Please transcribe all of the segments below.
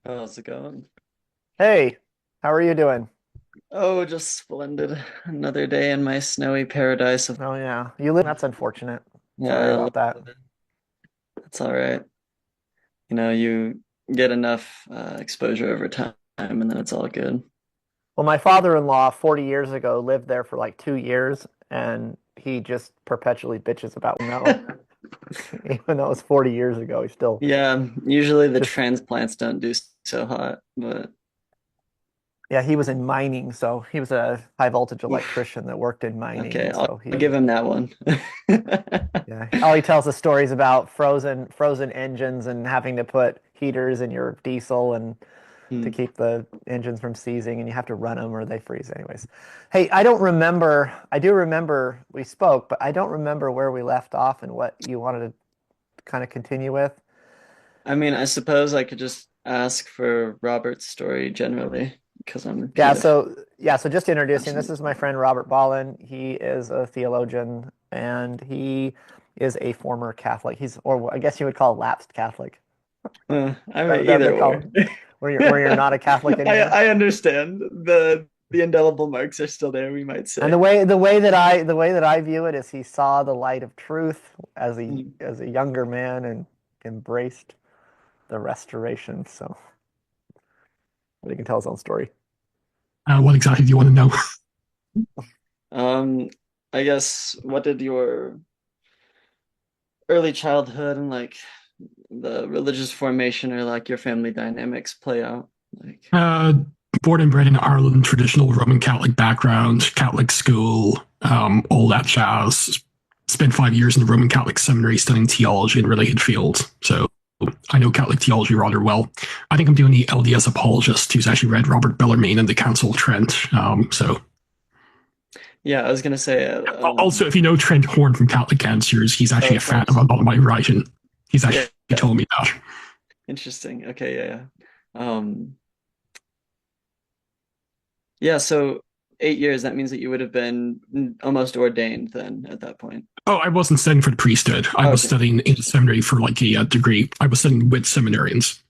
How's it going? Hey, how are you doing? Oh, just splendid. Another day in my snowy paradise of Oh yeah, you live. That's unfortunate. Sorry yeah, about that. it's all right. You get enough exposure over time, and then it's all good. Well, my father-in-law 40 years ago lived there for like 2 years, and he just perpetually bitches about no, even though it was 40 years ago, he still Yeah, usually the just transplants don't do so hot, but yeah, he was in mining, so he was a high voltage oof. electrician that worked in mining, Okay, and I'll, so I'll he give him that one. yeah, all he tells us stories about frozen engines and having to put heaters in your diesel and to Hmm. keep the engines from seizing, and you have to run them or they freeze anyways. Hey, I don't remember. I do remember we spoke, but I don't remember where we left off and what you wanted to kind of continue with. I mean, I suppose I could just ask for Robert's story generally because I'm Yeah, kind of so just introducing, this fascinated is my by it. friend Robert Ballin. He is a theologian and he is a former Catholic. He's, or I guess you would call lapsed Catholic. I mean, That they either call or. where you're not a Catholic I anymore. I understand the indelible marks are still there, we might And say. the way that I view it is he saw the light of truth Mm. as a younger man and embraced the restoration. So he can tell his own story. What exactly do you want to know? Um, I guess what did your early childhood and like the religious formation or like your family dynamics play out? Like, Uh, Born and bred in Ireland, traditional Roman Catholic background, Catholic school, all that jazz. Spent 5 years in the Roman Catholic seminary studying theology in related fields. So I know Catholic theology rather well. I think I'm doing the LDS apologist who's actually read Robert Bellarmine and the Council of Trent. yeah, I was gonna say, Also, if you know Trent Horn from Catholic Answers, he's oh, actually a of fan of a course. lot of my writing. He's Yeah, actually yeah, told me that. interesting. Okay, yeah, yeah. Yeah, so 8 years, that means that you would have been almost ordained then at that point. Oh, I wasn't studying for the priesthood. I was Okay, studying in interesting. seminary for like a degree. I was studying with seminarians.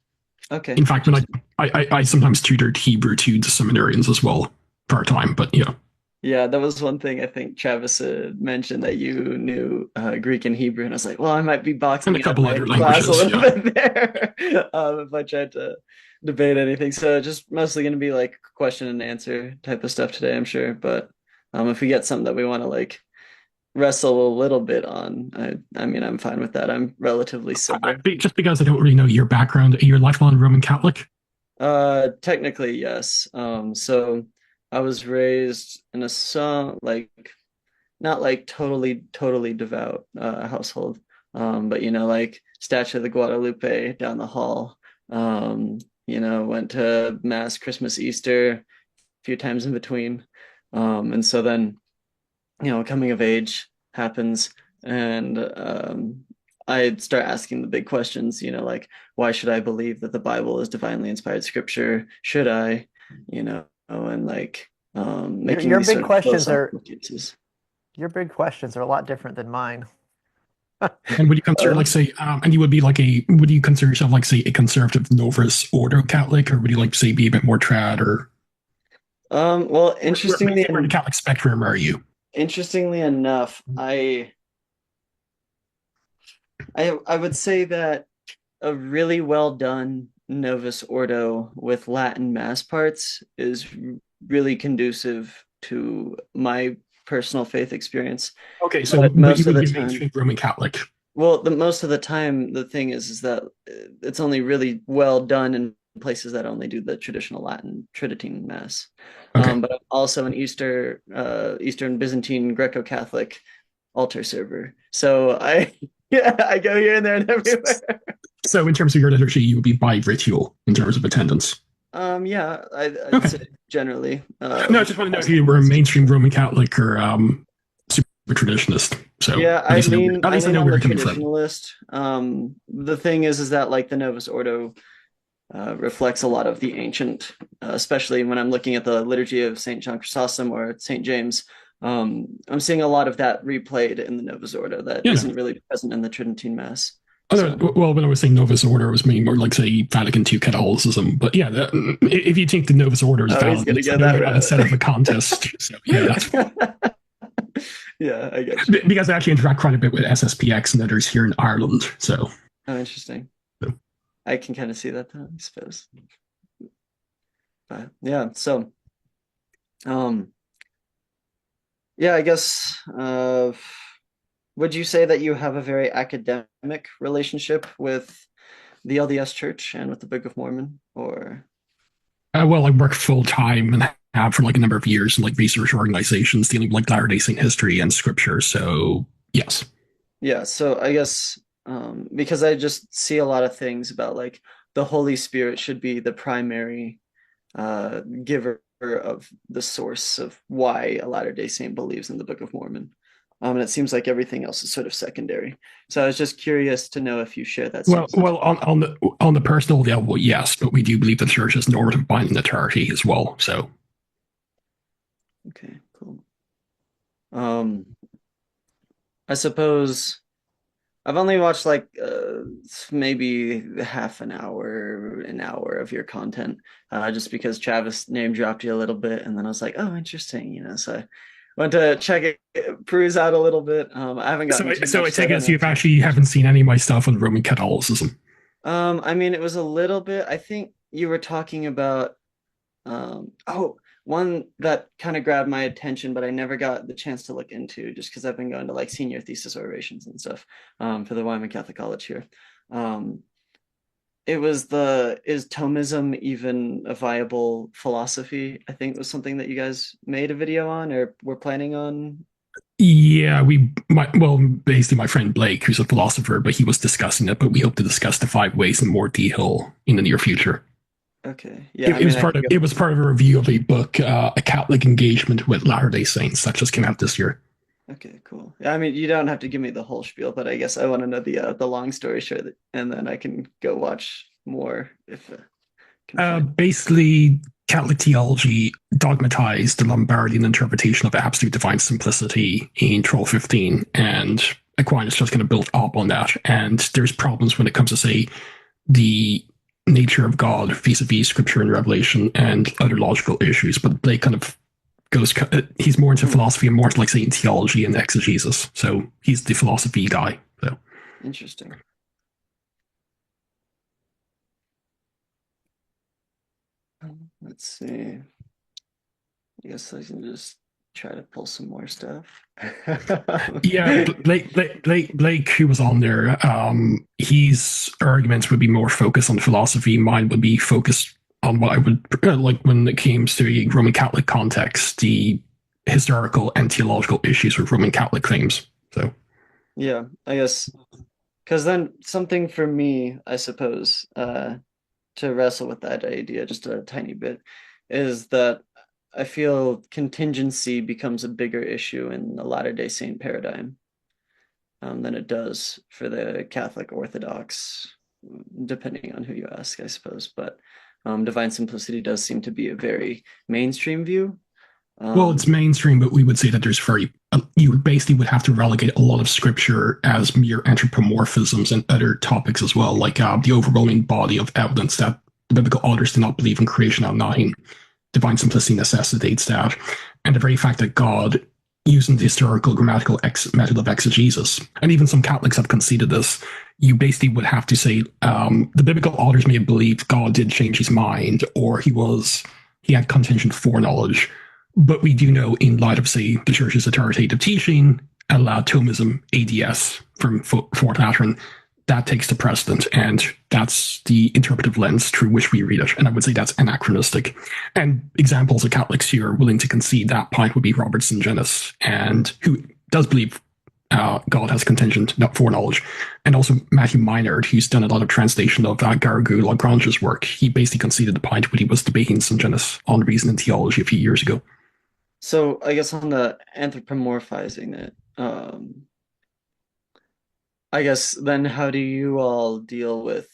Okay, In fact, when interesting. I sometimes tutored Hebrew to the seminarians as well, part time. But yeah, Yeah, that was one thing I think Travis had mentioned that you knew Greek and Hebrew, and I was like, well, I might be and a boxing out couple my other class a languages. little Yeah. bit there if I tried to debate anything. So just mostly going to be like question and answer type of stuff today, I'm sure. But if we get something that we want to like wrestle a little bit on, I mean, I'm fine with that. I'm relatively sober. Just because I don't really know your background, you're lifelong Roman Catholic. Technically, yes. So I was raised in a some like not like totally devout household. But like Statue of the Guadalupe down the hall. Um, went to Mass Christmas, Easter, a few times in between. And so then, coming of age happens and I start asking the big questions, like why should I believe that the Bible is divinely inspired scripture? Should I, and like Your making your these big sort of questions are philosophical cases. your big questions are a lot different than mine. And would you consider, Uh, like, say, and you would be like would you consider yourself, like, say, a conservative Novus Ordo Catholic, or would you, like, say, be a bit more trad, or well, where in the Catholic spectrum are you? interestingly enough, I would say that a really well done Novus Ordo with Latin mass parts is really conducive to my personal faith experience. Okay, so But but you most of would the be a time, mainstream Roman Catholic. well, the most of the time, the thing is that it's only really well done in places that only do the traditional Latin Tridentine Mass. Okay. But I'm also an Eastern Byzantine Greco-Catholic altar server. So yeah, I go here and there and everywhere. So in terms of your liturgy, you would be bi ritual in terms of attendance. Yeah, I'd Okay. say generally, No, I just want to know if as you were a opposed to mainstream sure. Roman Catholic or super traditionalist. So Yeah, at least I know where, at I least I lean know on where the you're coming from. traditionalist. The thing is that like the Novus Ordo reflects a lot of the ancient, especially when I'm looking at the liturgy of Saint John Chrysostom or Saint James. I'm seeing a lot of that replayed in the Novus Ordo that Yeah, no. isn't really present in the Tridentine Mass. Well, when I was saying Novus Order, I was meaning more like, say, Vatican II Catholicism. But yeah, if you think the Novus Order is valid, it's set up a contest. So yeah, that's yeah, I guess. Because I actually interact quite a bit with SSPX and others here in Ireland. So interesting. So. I can kind of see that, though, I suppose. But yeah, so yeah, I guess would you say that you have a very academic relationship with the LDS Church and with the Book of Mormon, or? Well, I work full time and have for like a number of years in like research organizations dealing with like Latter-day Saint history and scripture. So yes. Yeah. So I guess because I just see a lot of things about like the Holy Spirit should be the primary giver of the source of why a Latter-day Saint believes in the Book of Mormon. And it seems like everything else is sort of secondary. So I was just curious to know if you share that. Well, on the personal level, yes, but we do believe the Church is normative binding authority as well. So, okay, cool. I suppose I've only watched like maybe half an hour of your content, just because Travis name dropped you a little bit, and then I was like, oh, interesting, so I went to check it, peruse out a little bit. I haven't gotten. So I take it as you actually haven't seen any of my stuff on Roman Catholicism. I mean, it was a little bit. I think you were talking about one that kind of grabbed my attention, but I never got the chance to look into just because I've been going to like senior thesis orations and stuff for the Wyoming Catholic College here. It was is Thomism even a viable philosophy? I think it was something that you guys made a video on or were planning on. Yeah, basically my friend Blake, who's a philosopher, but he was discussing it, but we hope to discuss the 5 ways in more detail in the near future. Okay. Yeah. It was part of a review of a book, A Catholic Engagement with Latter-day Saints, that just came out this year. Okay, cool. I mean, you don't have to give me the whole spiel, but I guess I want to know the long story short, and then I can go watch more if. Basically, Catholic theology dogmatized the Lombardian interpretation of absolute divine simplicity in 1215, and Aquinas just kind of built up on that. And there's problems when it comes to, say, the nature of God vis-a-vis Scripture and Revelation and other logical issues. But Blake kind of he's more into philosophy and more like saying theology and exegesis. So he's the philosophy guy. So interesting. Let's see. I guess I can just try to pull some more stuff. Yeah, Blake, who was on there, his arguments would be more focused on philosophy. Mine would be focused on what I would like when it came to the Roman Catholic context, the historical and theological issues with Roman Catholic claims. So, yeah, I guess because then something for me, I suppose, to wrestle with that idea just a tiny bit, is that I feel contingency becomes a bigger issue in the Latter-day Saint paradigm than it does for the Catholic Orthodox, depending on who you ask, I suppose. But divine simplicity does seem to be a very mainstream view. Well, it's mainstream, but we would say that there's you basically would have to relegate a lot of scripture as mere anthropomorphisms and other topics as well, like the overwhelming body of evidence that the biblical authors do not believe in creation out of 9. Divine simplicity necessitates that. And the very fact that God, using the historical grammatical method of exegesis, and even some Catholics have conceded this, you basically would have to say the biblical authors may have believed God did change his mind, or he had contingent foreknowledge. But we do know, in light of, say, the Church's authoritative teaching, Thomism, ADS, from Fourth Lateran, that takes the precedent, and that's the interpretive lens through which we read it. And I would say that's anachronistic. And examples of Catholics who are willing to concede that point would be Robert Sungenis, and who does believe God has contingent foreknowledge, and also Matthew Maynard, who's done a lot of translation of Garrigou Lagrange's work. He basically conceded the point when he was debating Sungenis on Reason and Theology a few years ago. So I guess on the anthropomorphizing it, I guess then how do you all deal with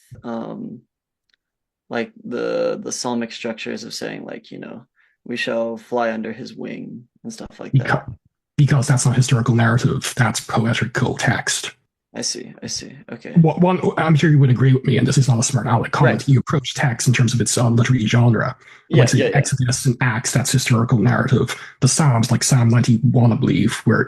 like the psalmic structures of saying, like, we shall fly under his wing and stuff like that? Because that's not historical narrative, that's poetical text. I see. Okay. One, I'm sure you would agree with me, and this is not a smart aleck comment. Right. You approach text in terms of its literary genre. Like, Yeah, say, yeah, yeah. Exodus and Acts, that's historical narrative. The Psalms, like Psalm 91, I believe, where,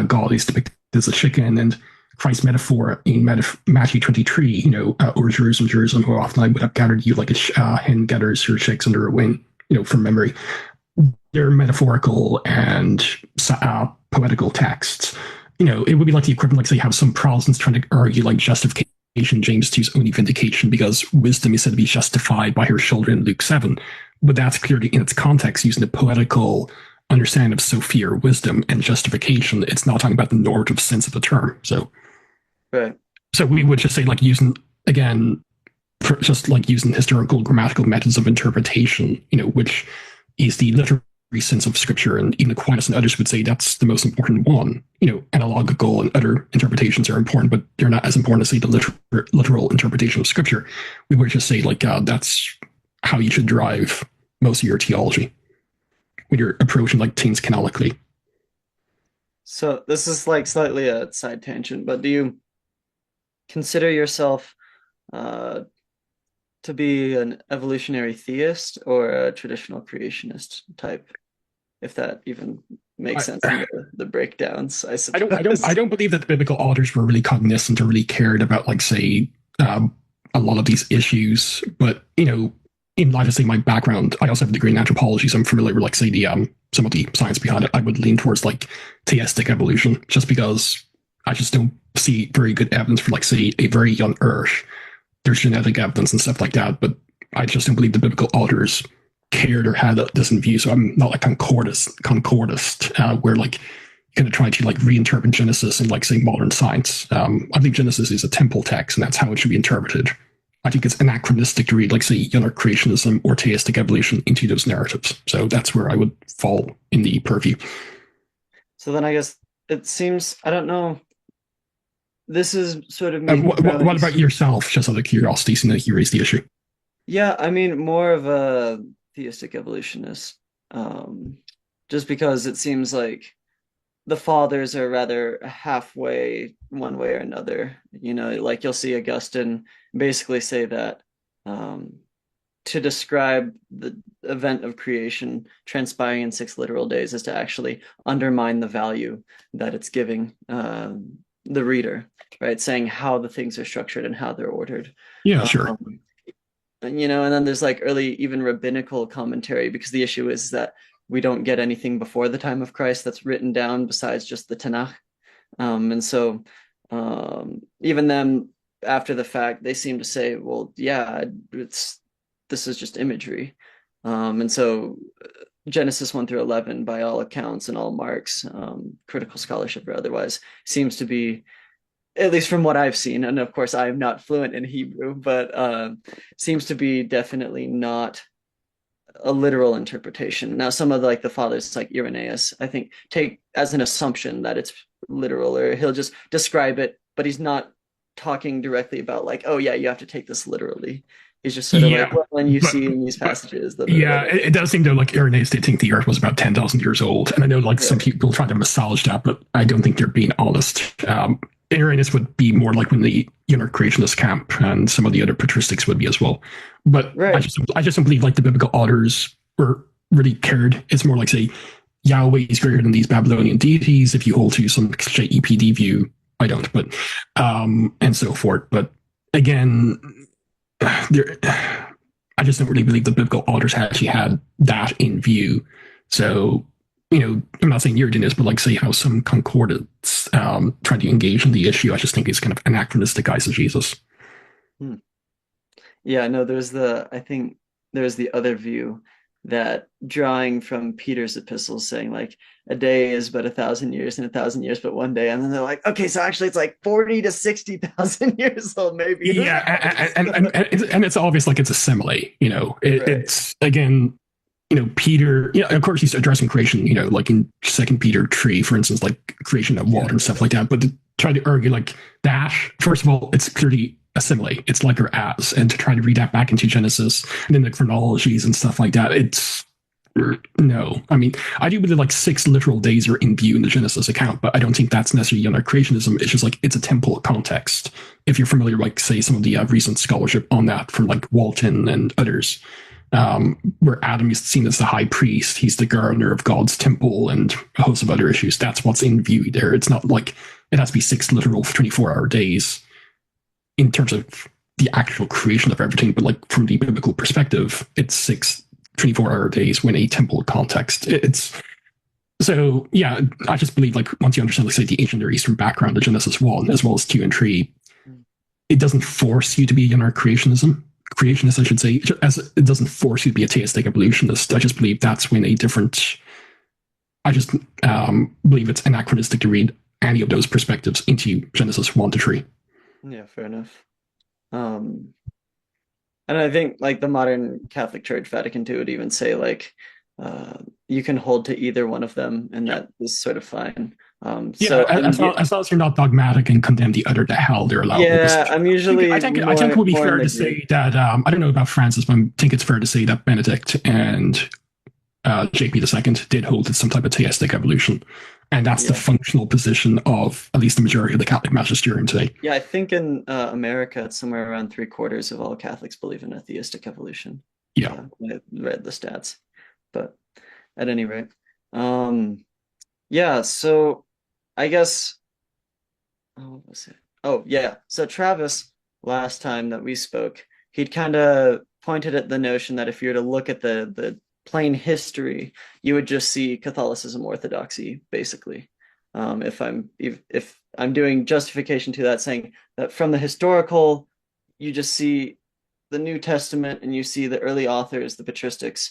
God is depicted as a chicken, and Christ's metaphor in Matthew 23, or Jerusalem, Jerusalem, how often I would have gathered you like a hen gathers her chicks under a wing, from memory. They're metaphorical and poetical texts. It would be like the equivalent, like, say, have some Protestants trying to argue like justification, James 2's only vindication, because wisdom is said to be justified by her children in Luke 7. But that's clearly in its context using the poetical understanding of Sophia or wisdom and justification. It's not talking about the normative sense of the term. So, Right. So we would just say, like, using, again, just like using historical grammatical methods of interpretation, which is the literary sense of scripture, and even Aquinas and others would say that's the most important one. Analogical and other interpretations are important, but they're not as important as, say, the literal interpretation of scripture. We would just say, like, that's how you should drive most of your theology when you're approaching like things canonically. So this is like slightly a side tangent, but do you consider yourself to be an evolutionary theist or a traditional creationist type, if that even makes sense in the breakdowns, I suppose. I don't believe that the biblical authors were really cognizant or really cared about, like, say, a lot of these issues. But in light of, say, my background, I also have a degree in anthropology, so I'm familiar with, like, say, the some of the science behind it. I would lean towards like theistic evolution, just because I just don't see very good evidence for, like, say, a very young Earth. There's genetic evidence and stuff like that, but I just don't believe the biblical authors cared or had this in view. So I'm not like concordist, where, like, you're going to try to, like, reinterpret Genesis in, like, say, modern science. I think Genesis is a temple text, and that's how it should be interpreted. I think it's anachronistic to read, like, say, younger creationism or theistic evolution into those narratives. So that's where I would fall in the purview. So then I guess it seems, I don't know. This is sort of what about yourself, just out of curiosity, seeing that you raised the issue? Yeah, I mean, more of a theistic evolutionist, just because it seems like the fathers are rather halfway one way or another. Like, you'll see Augustine basically say that to describe the event of creation transpiring in 6 literal days is to actually undermine the value that it's giving the reader, right? Saying how the things are structured and how they're ordered. Yeah, sure. And then there's like early, even rabbinical commentary, because the issue is that we don't get anything before the time of Christ that's written down besides just the Tanakh. And so even then, after the fact, they seem to say, well, yeah, this is just imagery. And so Genesis 1 through 11, by all accounts and all marks, critical scholarship or otherwise, seems to be, at least from what I've seen, and of course I am not fluent in Hebrew, but seems to be definitely not a literal interpretation. Now, some of the fathers, like Irenaeus, I think, take as an assumption that it's literal, or he'll just describe it, but he's not talking directly about, like, oh yeah, you have to take this literally. He's just sort of like, well, when you see in these passages. It does seem, though, like Irenaeus did think the Earth was about 10,000 years old. And I know, like, some people try to massage that, but I don't think they're being honest. Irenaeus would be more like when the creationist camp, and some of the other patristics would be as well. But right. I just don't believe, like, the biblical authors were really cared. It's more like, say, Yahweh is greater than these Babylonian deities. If you hold to some EPD view, I don't, but and so forth. But again, I just don't really believe the biblical authors actually had that in view. So, I'm not saying you're doing this, but, like, say how some concordants try to engage in the issue, I just think it's kind of anachronistic eisegesis. Yeah, no, I think there's the other view that, drawing from Peter's epistles, saying, like, a day is but 1,000 years, and 1,000 years but one day, and then they're like, okay, so actually it's like 40 to 60,000 years old, maybe. Yeah, and it's obvious, like, it's a simile. Right. It's, again, Peter, of course he's addressing creation, like in 2 Peter 3, for instance, like creation of water and stuff like that. But to try to argue, like, that, first of all, it's clearly a simile. It's like or as, and to try to read that back into Genesis and then the chronologies and stuff like that, it's No. I mean, I do believe like 6 literal days are in view in the Genesis account, but I don't think that's necessarily creationism. It's just like it's a temple context. If you're familiar, like, say, some of the recent scholarship on that from like Walton and others, where Adam is seen as the high priest, he's the gardener of God's temple, and a host of other issues. That's what's in view there. It's not like it has to be 6 literal 24-hour days in terms of the actual creation of everything, but like from the biblical perspective, it's 6 24-hour days when a temple context. It's so, yeah, I just believe like once you understand, like, say, the ancient Near Eastern background of Genesis 1 as well as 2 and 3, it doesn't force you to be an creationist, I should say, as it doesn't force you to be a theistic evolutionist. I just believe that's when I just believe it's anachronistic to read any of those perspectives into Genesis 1 to 3. Yeah, fair enough. And I think like the modern Catholic Church, Vatican II, would even say like you can hold to either one of them, and that is sort of fine. So as long as you're not dogmatic and condemn the other to hell, they're allowed. Yeah, I'm usually. I think it would be fair to say that I don't know about Francis, but I think it's fair to say that Benedict and JP II did hold to some type of theistic evolution, and that's the functional position of at least the majority of the Catholic magisterium today. Yeah, I think in America, it's somewhere around 3/4 of all Catholics believe in a theistic evolution. Yeah, I read the stats, but at any rate, yeah. So I guess, what was it? Oh, yeah. So Travis, last time that we spoke, he'd kind of pointed at the notion that if you were to look at the plain history, you would just see Catholicism orthodoxy, basically. If I'm doing justification to that, saying that from the historical, you just see the New Testament and you see the early authors, the patristics,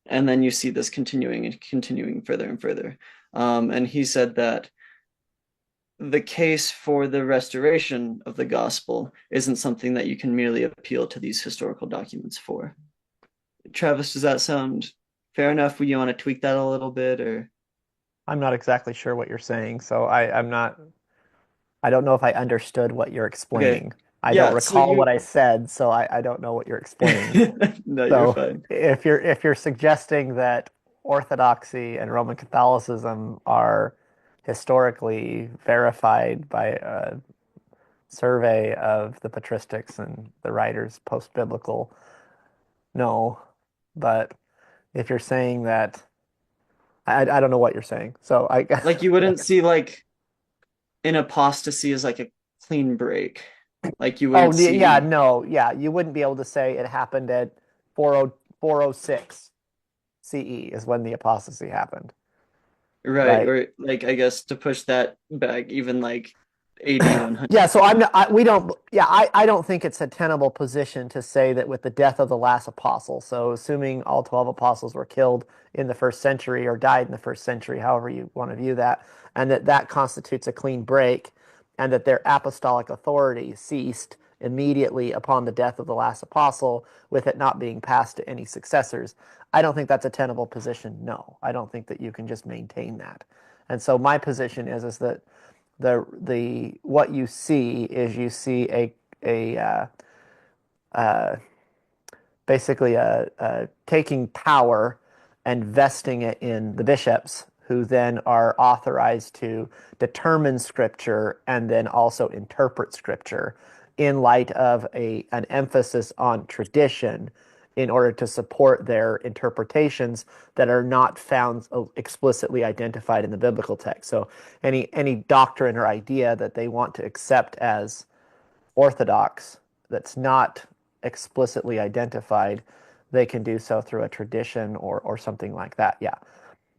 and then you see this continuing further and further. And he said that the case for the restoration of the gospel isn't something that you can merely appeal to these historical documents for. Travis, does that sound fair enough? Would you want to tweak that a little bit, or? I'm not exactly sure what you're saying, so I don't know if I understood what you're explaining. Okay. I don't recall what I said, so I don't know what you're explaining. No, you're fine. If you're suggesting that Orthodoxy and Roman Catholicism are historically verified by a survey of the patristics and the writers post-biblical, no. But if you're saying that, I don't know what you're saying. So I like you wouldn't see like an apostasy as like a clean break. Like you wouldn't see. You wouldn't be able to say it happened at 406 CE is when the apostasy happened. Right. Or like I guess to push that back even like 8100. Yeah, so I don't think it's a tenable position to say that with the death of the last apostle, so assuming all 12 apostles were killed in the first century or died in the first century, however you want to view that, and that constitutes a clean break, and that their apostolic authority ceased immediately upon the death of the last apostle, with it not being passed to any successors. I don't think that's a tenable position. No, I don't think that you can just maintain that. And so my position is that what you see is you see basically a taking power and vesting it in the bishops, who then are authorized to determine Scripture and then also interpret Scripture in light of an emphasis on tradition in order to support their interpretations that are not found explicitly identified in the biblical text. So any doctrine or idea that they want to accept as orthodox that's not explicitly identified, they can do so through a tradition or something like that. Yeah.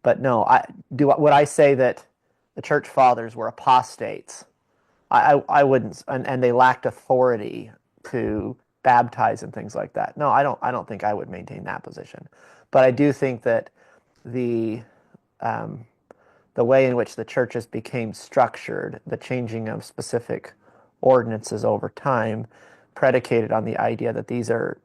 But no, would I say that the church fathers were apostates? I wouldn't, and they lacked authority to baptize and things like that. No, I don't think I would maintain that position. But I do think that the way in which the churches became structured, the changing of specific ordinances over time, predicated on the idea that these are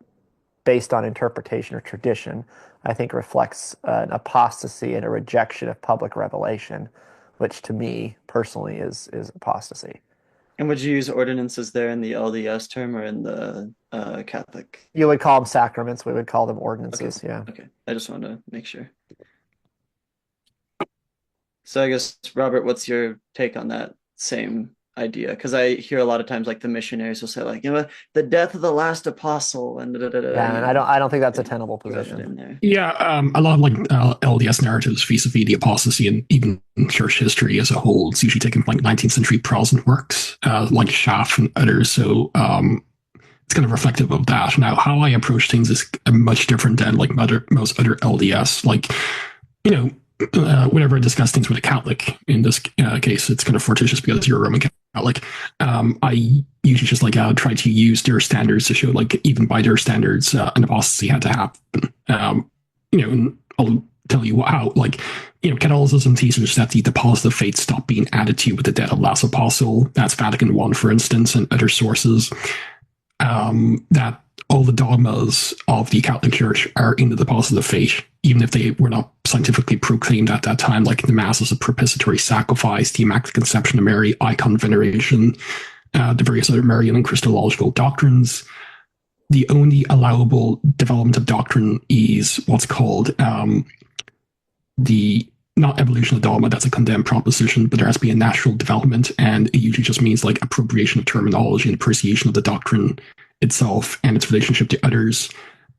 based on interpretation or tradition, I think reflects an apostasy and a rejection of public revelation, which to me personally is apostasy. And would you use ordinances there in the LDS term or in the Catholic? You would call them sacraments. We would call them Okay. ordinances. Yeah. Okay. I just want to make sure. So I guess, Robert, what's your take on that same idea? Because I hear a lot of times like the missionaries will say like, the death of the last apostle and Yeah, and I don't think that's a tenable rub it in position. there. Yeah, a lot of like LDS narratives vis-a-vis the apostasy and even church history as a whole. It's usually taken from like 19th century Protestant works, like Schaff and others. So it's kind of reflective of that. Now, how I approach things is much different than like most other LDS. Like, whenever I discuss things with a Catholic, in this case, it's kind of fortuitous because you're a Roman Catholic. I usually just like try to use their standards to show like even by their standards, an apostasy had to happen. And I'll tell you how like Catholicism teaches that the deposit of faith stopped being added to with the death of last apostle. That's Vatican I, for instance, and other sources. That all the dogmas of the Catholic Church are in the deposit of faith, even if they were not scientifically proclaimed at that time, like the masses of propitiatory sacrifice, the Immaculate Conception of Mary, icon veneration, the various other Marian and Christological doctrines. The only allowable development of doctrine is what's called the not evolution of dogma, that's a condemned proposition, but there has to be a natural development, and it usually just means like appropriation of terminology and appreciation of the doctrine itself and its relationship to others.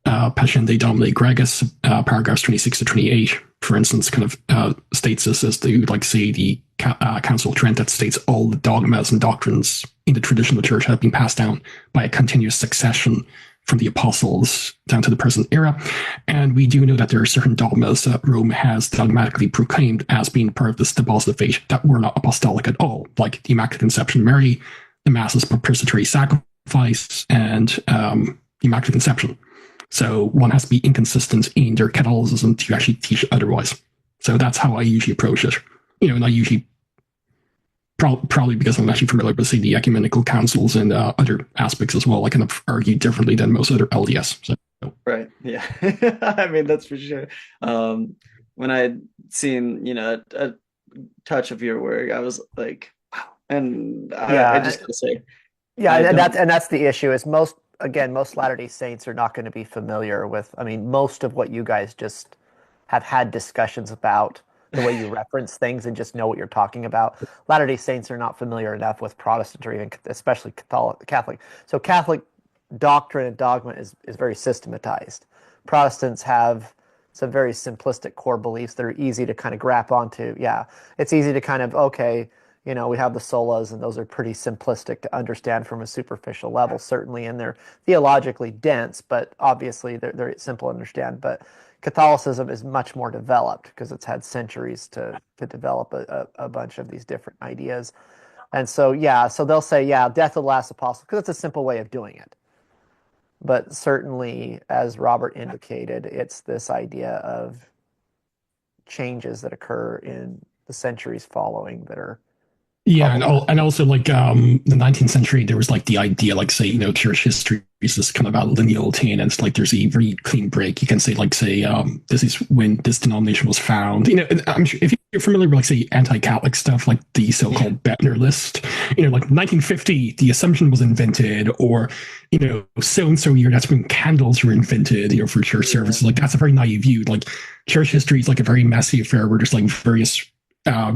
Pascendi Domine Gregis, paragraphs 26 to 28, for instance, kind of states this as the, like, say, the Council of Trent, that states all the dogmas and doctrines in the tradition of the church have been passed down by a continuous succession from the apostles down to the present era. And we do know that there are certain dogmas that Rome has dogmatically proclaimed as being part of this deposit of faith that were not apostolic at all, like the Immaculate Conception of Mary, the Masses propitiatory sacrifice, and the Immaculate Conception. So one has to be inconsistent in their Catholicism to actually teach otherwise. So that's how I usually approach it. And I usually, probably because I'm actually familiar with, say, the ecumenical councils and other aspects as well, I kind of argue differently than most other LDS. So. Right. Yeah. I mean, that's for sure. When I'd seen, a touch of your work, I was like, wow. And I just gotta say, yeah, and that's the issue is most Latter-day Saints are not going to be familiar with, most of what you guys just have had discussions about, the way you reference things and just know what you're talking about. Latter-day Saints are not familiar enough with Protestant or even especially Catholic. So Catholic doctrine and dogma is very systematized. Protestants have some very simplistic core beliefs that are easy to kind of grab onto. Yeah, it's easy to kind of, okay, we have the solas, and those are pretty simplistic to understand from a superficial level, certainly, and they're theologically dense, but obviously they're simple to understand. But Catholicism is much more developed because it's had centuries to develop a bunch of these different ideas. And so, so they'll say, death of the last apostle, because it's a simple way of doing it. But certainly, as Robert indicated, it's this idea of changes that occur in the centuries following that are. Yeah, and also like the 19th century, there was like the idea, like, say, church history is this kind of a lineal thing, and it's like there's a very clean break. You can say, like, say, this is when this denomination was found. I'm sure if you're familiar with, like, say, anti-Catholic stuff, like the so-called Bettner list, like 1950, the Assumption was invented, or so-and-so year, that's when candles were invented, for church services. Like, that's a very naive view. Like, church history is like a very messy affair where there's like various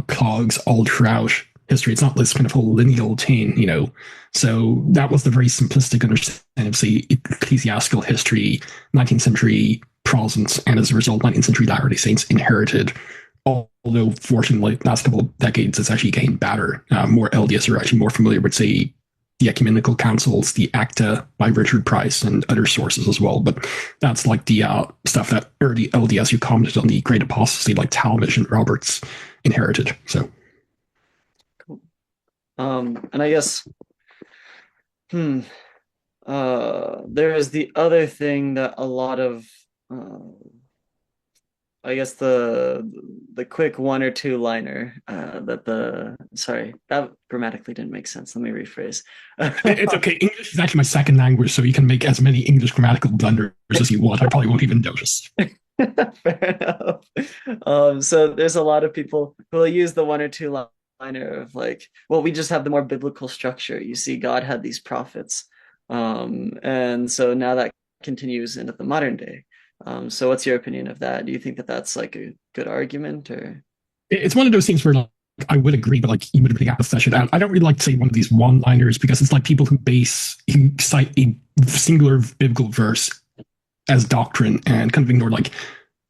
clogs all throughout history. It's not this kind of whole lineal thing, So that was the very simplistic understanding of, say, ecclesiastical history, 19th century Protestants, and as a result, 19th century Latter-day Saints inherited. Although, fortunately, last couple of decades, it's actually getting better. More LDS are actually more familiar with, say, the ecumenical councils, the Acta by Richard Price, and other sources as well. But that's like the stuff that early LDS who commented on the Great Apostasy, like Talmage and Roberts, inherited. So. And I guess, there is the other thing that a lot of, I guess the quick one or two liner sorry, that grammatically didn't make sense. Let me rephrase. It's okay. English is actually my second language, so you can make as many English grammatical blunders as you want. I probably won't even notice. Fair enough. So there's a lot of people who will use the one or two one-liner of like, well, we just have the more biblical structure. You see, God had these prophets, and so now that continues into the modern day. So what's your opinion of that? Do you think that that's like a good argument, or? It's one of those things where like, I would agree, but like you would really have to flesh it out. I don't really like to say one of these one-liners because it's like people who cite a singular biblical verse as doctrine and kind of ignore like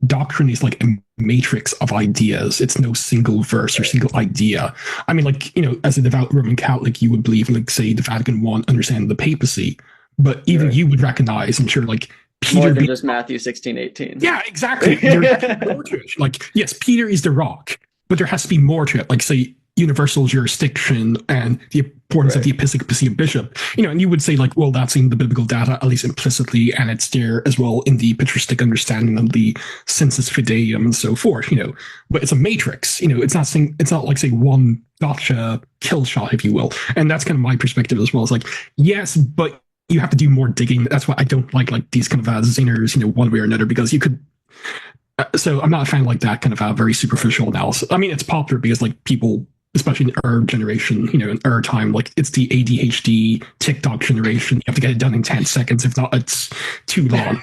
doctrine is like a matrix of ideas. It's no single verse or single idea. I mean, like, you know, as a devout Roman Catholic, you would believe in, like, say, the Vatican I understanding the papacy, but even you would recognize, I'm sure, like, Peter more than just Matthew 16:18. Yeah, exactly. There's more to it. Like, yes, Peter is the rock, but there has to be more to it. Like, say, universal jurisdiction and the importance of the episcopacy of bishop. You know, and you would say, like, well, that's in the biblical data, at least implicitly, and it's there as well in the patristic understanding of the sensus fideium and so forth. You know, but it's a matrix. You know, it's not like, say, one gotcha kill shot, if you will. And that's kind of my perspective as well. It's like, yes, but you have to do more digging. That's why I don't like these kind of zingers, you know, one way or another, because you could. So I'm not a fan of like that kind of very superficial analysis. I mean, it's popular because like people, especially in our generation, you know, in our time, like it's the ADHD TikTok generation. You have to get it done in 10 seconds. If not, it's too long.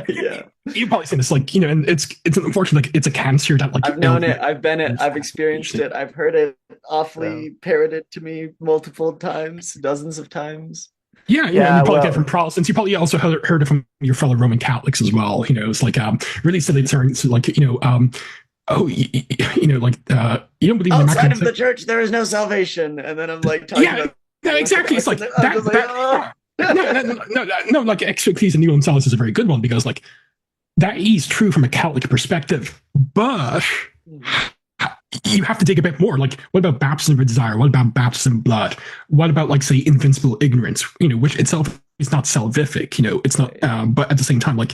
Yeah. You've probably seen this, like, you know, and it's unfortunate, like it's a cancer that like I've known it, I've been it, I've experienced it, I've heard it awfully parroted to me multiple times, dozens of times. Yeah, you know, you probably get it from Protestants. You probably also heard it from your fellow Roman Catholics as well. You know, it's like really silly terms, like, you know, you know, like you don't believe in outside of the church there is no salvation, and then I'm like talking about exactly. It's like that. No, like Ex-Ecclesia and Nihil Salus is a very good one, because like that is true from a Catholic perspective, but you have to dig a bit more. Like, what about baptism with desire? What about baptism blood? What about, like, say, invincible ignorance? You know, which itself is not salvific. You know, it's not. But at the same time, like,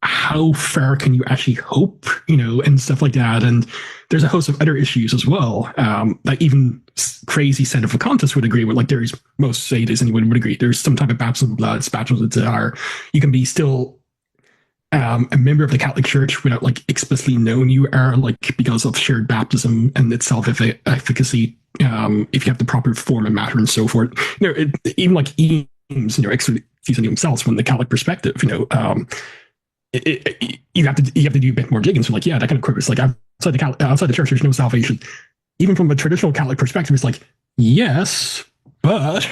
how far can you actually hope? You know, and stuff like that. And there's a host of other issues as well. Like even crazy set of Vacantis would agree with. Like, there's most say this, anyone would agree. There's some type of baptism of blood, baptism with desire. You can be still a member of the Catholic Church without like explicitly knowing you are, like, because of shared baptism and its self-efficacy, if you have the proper form and matter and so forth. You know, even like Eames, you know, Ex-Ecclesia themselves from the Catholic perspective, you know, you have to do a bit more digging. So like, yeah, that kind of quick. It's like outside the church, there's no salvation. Even from a traditional Catholic perspective, it's like, yes, but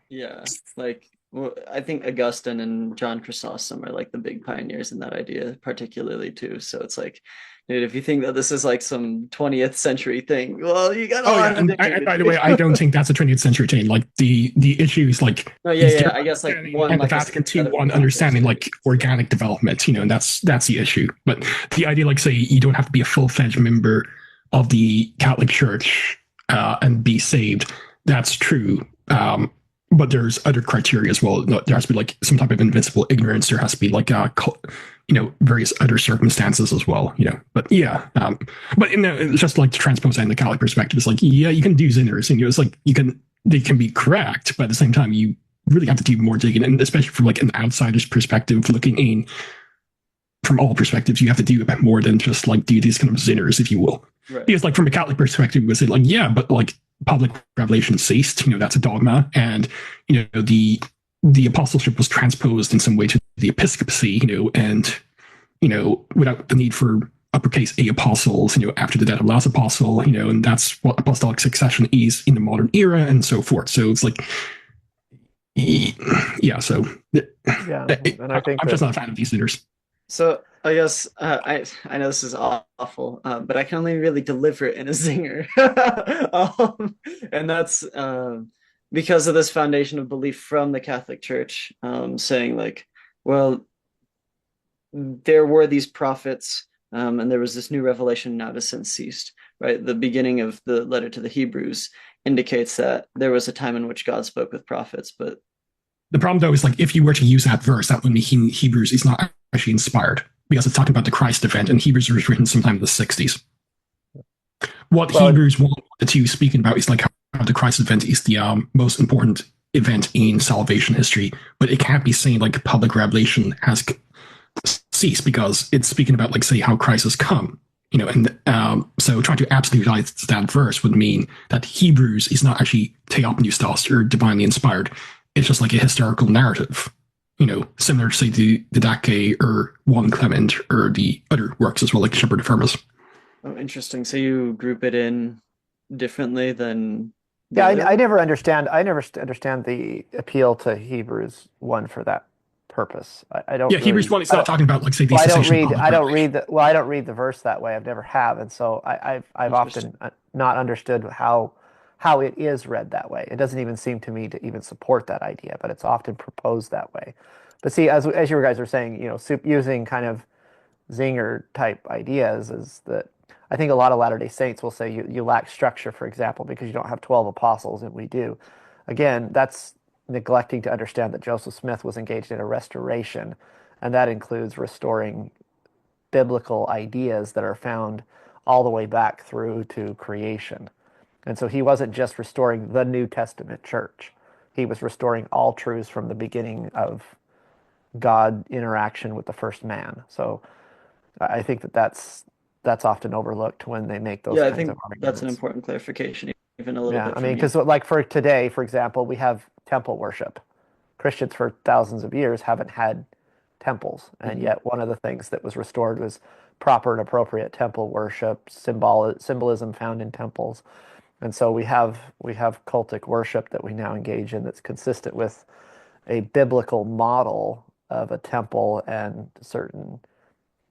yeah, like. Well, I think Augustine and John Chrysostom are like the big pioneers in that idea, particularly too. So it's like, dude, if you think that this is like some 20th century thing, well, you got. And by the way, I don't think that's a 20th century thing. Like the issue is like, I guess like one, and like the Vatican II one understanding like organic development, you know, and that's the issue. But the idea, like, say, you don't have to be a full-fledged member of the Catholic Church and be saved. That's true. But there's other criteria as well. There has to be like some type of invincible ignorance. There has to be like, you know, various other circumstances as well, you know. But yeah, but it's just like to transpose that in the Catholic perspective. It's like, yeah, you can do sinners, and, you know, it's like they can be correct, but at the same time, you really have to do more digging, and especially from like an outsider's perspective, looking in from all perspectives, you have to do a bit more than just like do these kind of sinners, if you will. Right. Because like from a Catholic perspective, we say like, yeah, but like public revelation ceased, you know, that's a dogma, and, you know, the apostleship was transposed in some way to the episcopacy, you know, and, you know, without the need for uppercase A apostles, you know, after the death of last apostle, you know, and that's what apostolic succession is in the modern era and so forth. So it's like, yeah, so yeah, and I think I'm just not a fan of these leaders. So I guess I know this is awful, but I can only really deliver it in a zinger, and that's because of this foundation of belief from the Catholic Church, saying like, well, there were these prophets, and there was this new revelation now has since ceased. Right, the beginning of the letter to the Hebrews indicates that there was a time in which God spoke with prophets, but the problem though is like if you were to use that verse, that would mean Hebrews is not actually inspired, because it's talking about the Christ event, and Hebrews was written sometime in the 60s. What Hebrews 1-2 speaking about is like how the Christ event is the most important event in salvation history, but it can't be saying like public revelation has ceased, because it's speaking about like, say, how Christ has come. And so trying to absolutize that verse would mean that Hebrews is not actually theopneustos or divinely inspired. It's just like a historical narrative, similar to say the Didache or 1 Clement or the other works as well, like Shepherd of Hermas. Oh, interesting. So you group it in differently than yeah, I never understand the appeal to Hebrews 1 for that purpose. I don't. Yeah, really, Hebrews 1 is not talking about, like, say, the cessation. I don't read the verse that way. I've never have, and so I've often not understood how it is read that way. It doesn't even seem to me to even support that idea, but it's often proposed that way. But see, as you guys are saying, using kind of zinger type ideas is that I think a lot of Latter-day Saints will say you lack structure, for example, because you don't have 12 apostles, and we do. Again, that's neglecting to understand that Joseph Smith was engaged in a restoration, and that includes restoring biblical ideas that are found all the way back through to creation. And so he wasn't just restoring the New Testament church. He was restoring all truths from the beginning of God interaction with the first man. So I think that's often overlooked when they make those kinds of arguments. That's an important clarification, even a little bit. I mean, because like for today, for example, we have temple worship. Christians for thousands of years haven't had temples, and yet one of the things that was restored was proper and appropriate temple worship, symbolism found in temples. And so we have cultic worship that we now engage in that's consistent with a biblical model of a temple and certain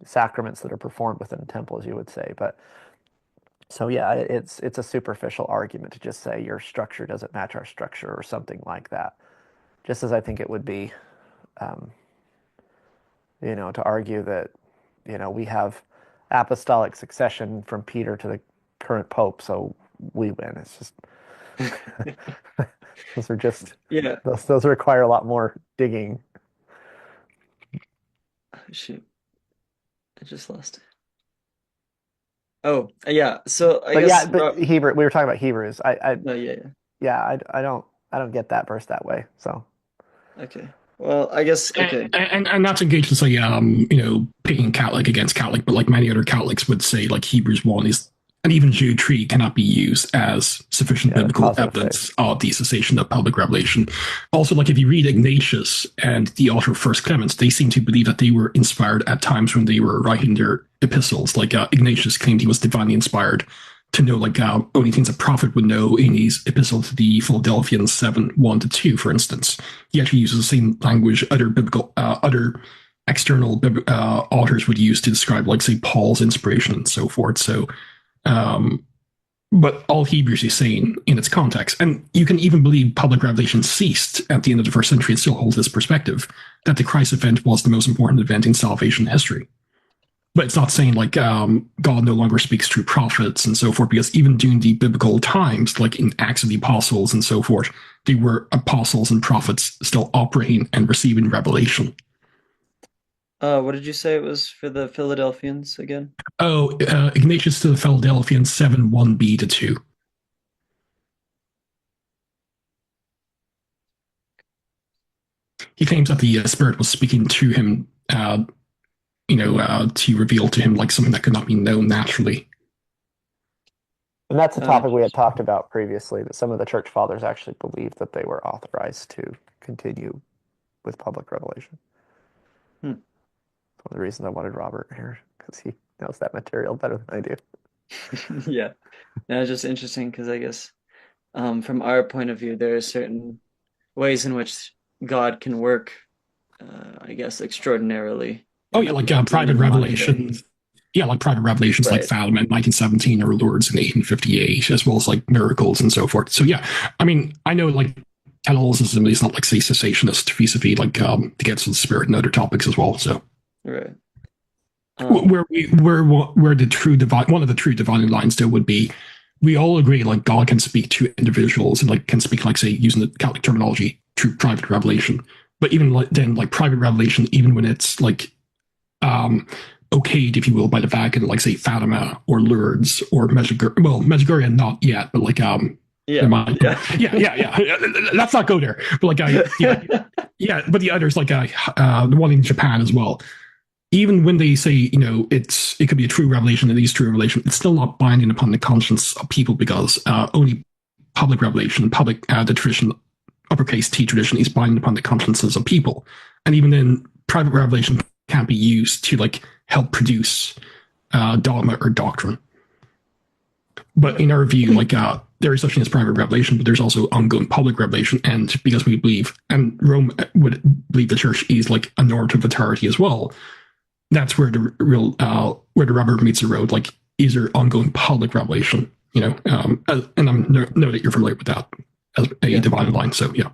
sacraments that are performed within a temple, as you would say. But so yeah, it's a superficial argument to just say your structure doesn't match our structure or something like that. Just as I think it would be, to argue that, we have apostolic succession from Peter to the current pope, so we win. It's just those are just those require a lot more digging. Oh, shoot. I just lost it. Oh, yeah. So I guess Hebrew. We were talking about Hebrews. I don't get that verse that way. So okay. Well, I guess okay. And not to engage in say picking Catholic against Catholic, but like many other Catholics would say, like Hebrews 1 is, and even Jude 3 cannot be used as sufficient biblical evidence of the cessation of public revelation. Also, like if you read Ignatius and the author of First Clements, they seem to believe that they were inspired at times when they were writing their epistles. Like Ignatius claimed he was divinely inspired to know only things a prophet would know in his epistle to the Philadelphians 7:1-2, for instance. He actually uses the same language other external authors would use to describe, like, say, Paul's inspiration and so forth. So but all Hebrews is saying in its context, and you can even believe public revelation ceased at the end of the 1st century and still hold this perspective, that the Christ event was the most important event in salvation history. But it's not saying like God no longer speaks through prophets and so forth, because even during the biblical times, like in Acts of the Apostles and so forth, they were apostles and prophets still operating and receiving revelation. What did you say it was for the Philadelphians again? Oh, Ignatius to the Philadelphians 7:1b-2. He claims that the Spirit was speaking to him, to reveal to him like something that could not be known naturally. And that's a topic we had talked about previously, that some of the church fathers actually believed that they were authorized to continue with public revelation. One of the reasons I wanted Robert here, because he knows that material better than I do. Yeah. No, it's just interesting because I guess from our point of view, there are certain ways in which God can work, I guess, extraordinarily. Oh, yeah, like private revelations. Yeah, like private revelations, right. Like Fatima in 1917 or Lourdes in 1858, as well as like miracles and so forth. So, yeah, I mean, I know like Catholicism is not like, say, cessationist vis-a-vis like the gifts of the Spirit and other topics as well. So, right. Where the true divine, one of the true dividing lines though would be, we all agree like God can speak to individuals and like can speak, like, say, using the Catholic terminology, through private revelation. But even like then, like private revelation, even when it's like okayed, if you will, by the Vatican, like say Fatima or Lourdes or Medjugorje. Well, Medjugorje not yet, but like yeah. Let's not go there. But like but the others, like the one in Japan as well. even when they say, it could be a true revelation, it is true revelation, it's still not binding upon the conscience of people, because only public revelation, the tradition, uppercase T tradition, is binding upon the consciences of people. And even then, private revelation can't be used to help produce dogma or doctrine. But in our view, there is such thing as private revelation, but there's also ongoing public revelation. And because we believe, and Rome would believe the church is a normative authority as well, that's where the real where the rubber meets the road. Is there ongoing public revelation? And I know that you're familiar with that as a divine line. So yeah.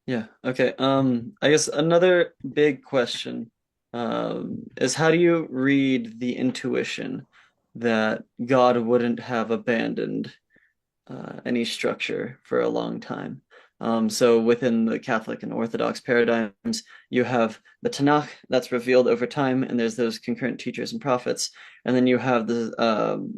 Yeah. Okay. I guess another big question is, how do you read the intuition that God wouldn't have abandoned any structure for a long time? So within the Catholic and Orthodox paradigms, you have the Tanakh that's revealed over time, and there's those concurrent teachers and prophets, and then you have the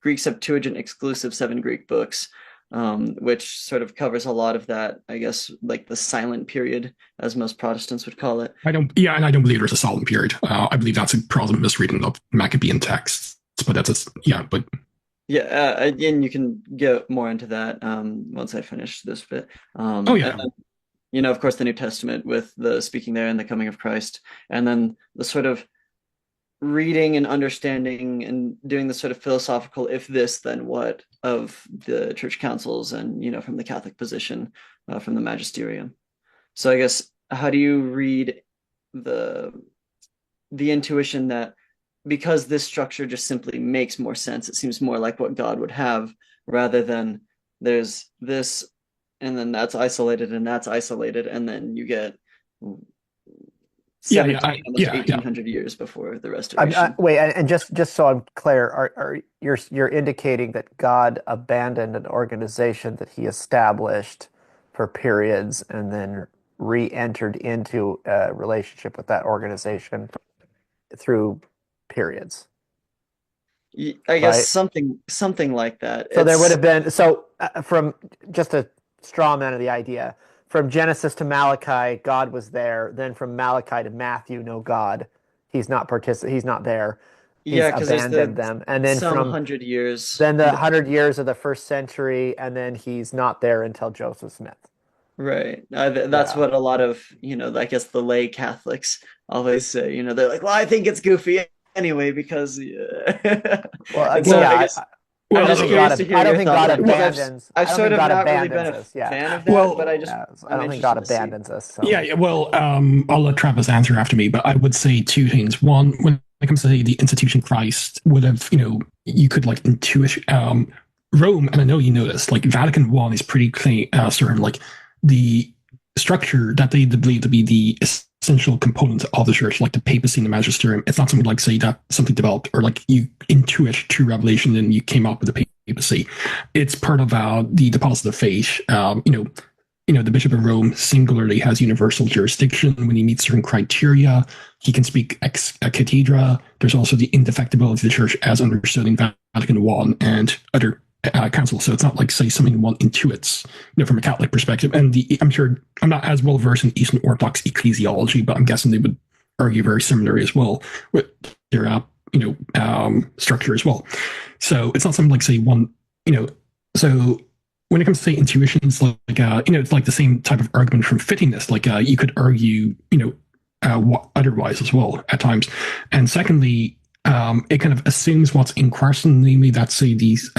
Greek Septuagint exclusive 7 Greek books, which sort of covers a lot of that, I guess, the silent period, as most Protestants would call it. And I don't believe there's a silent period. I believe that's a Protestant misreading of Maccabean texts, but and you can get more into that once I finish this bit. And then, of course, the New Testament with the speaking there and the coming of Christ, and then the sort of reading and understanding and doing the sort of philosophical if this then what of the church councils, and from the Catholic position, from the magisterium. So I guess, how do you read the intuition that because this structure just simply makes more sense, it seems more like what God would have, rather than there's this and then that's isolated and that's isolated, and then you get 1800 years before the Restoration. Wait, and just so I'm clear, you're indicating that God abandoned an organization that he established for periods and then re-entered into a relationship with that organization through periods? I guess something like that. So there would have been, from just a straw man of the idea, from Genesis to Malachi, God was there. Then from Malachi to Matthew, no God. He's not He's not there. He's abandoned them. And then from 100 years. Then the 100 years of the first century, and then he's not there until Joseph Smith. Right. That's what a lot of, I guess the lay Catholics always say. They're like, well, I think it's goofy anyway because. I don't think God abandons. I've sort of not really been a fan of that, but I don't think God abandons us. So. I'll let Travis answer after me, but I would say 2 things. One, when it comes to the institution Christ, would have, you could intuition, Rome, and I know you know this, Vatican I is pretty clear, certain, the structure that they believe to be the essential component of the church, like the papacy and the magisterium. It's not something say that something developed or you intuit through revelation and you came up with the papacy. It's part of the deposit of faith. The Bishop of Rome singularly has universal jurisdiction. When he meets certain criteria, he can speak ex cathedra. There's also the indefectibility of the church as understood in Vatican I and other councils. So it's not say something one intuits, from a Catholic perspective. And I'm sure I'm not as well versed in Eastern Orthodox ecclesiology, but I'm guessing they would argue very similarly as well with their structure as well. So it's not something say one, so when it comes to say intuition, it's it's the same type of argument from fittingness. You could argue, otherwise as well at times. And secondly, it kind of assumes what's in question, namely that these,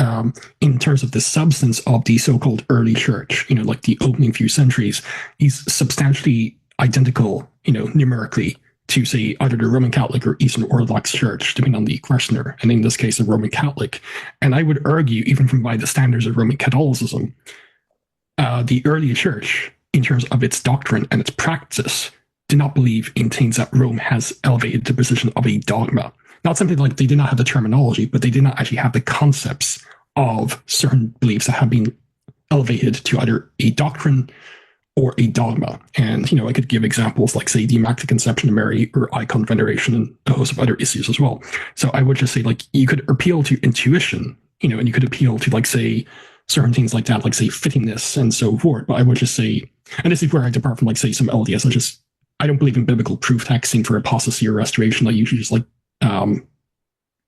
in terms of the substance of the so-called early church, the opening few centuries, is substantially identical, numerically to either the Roman Catholic or Eastern Orthodox Church, depending on the questioner, and in this case, the Roman Catholic. And I would argue, even from by the standards of Roman Catholicism, the early church, in terms of its doctrine and its practice, did not believe in things that Rome has elevated to the position of a dogma. Not simply they did not have the terminology, but they did not actually have the concepts of certain beliefs that have been elevated to either a doctrine or a dogma. And, I could give examples say the Immaculate Conception of Mary or icon veneration and a host of other issues as well. So I would just say you could appeal to intuition, and you could appeal to say certain things like that, say fittingness and so forth. But I would just say, and this is where I depart from say some LDS, I just I don't believe in biblical proof texting for apostasy or restoration. I usually just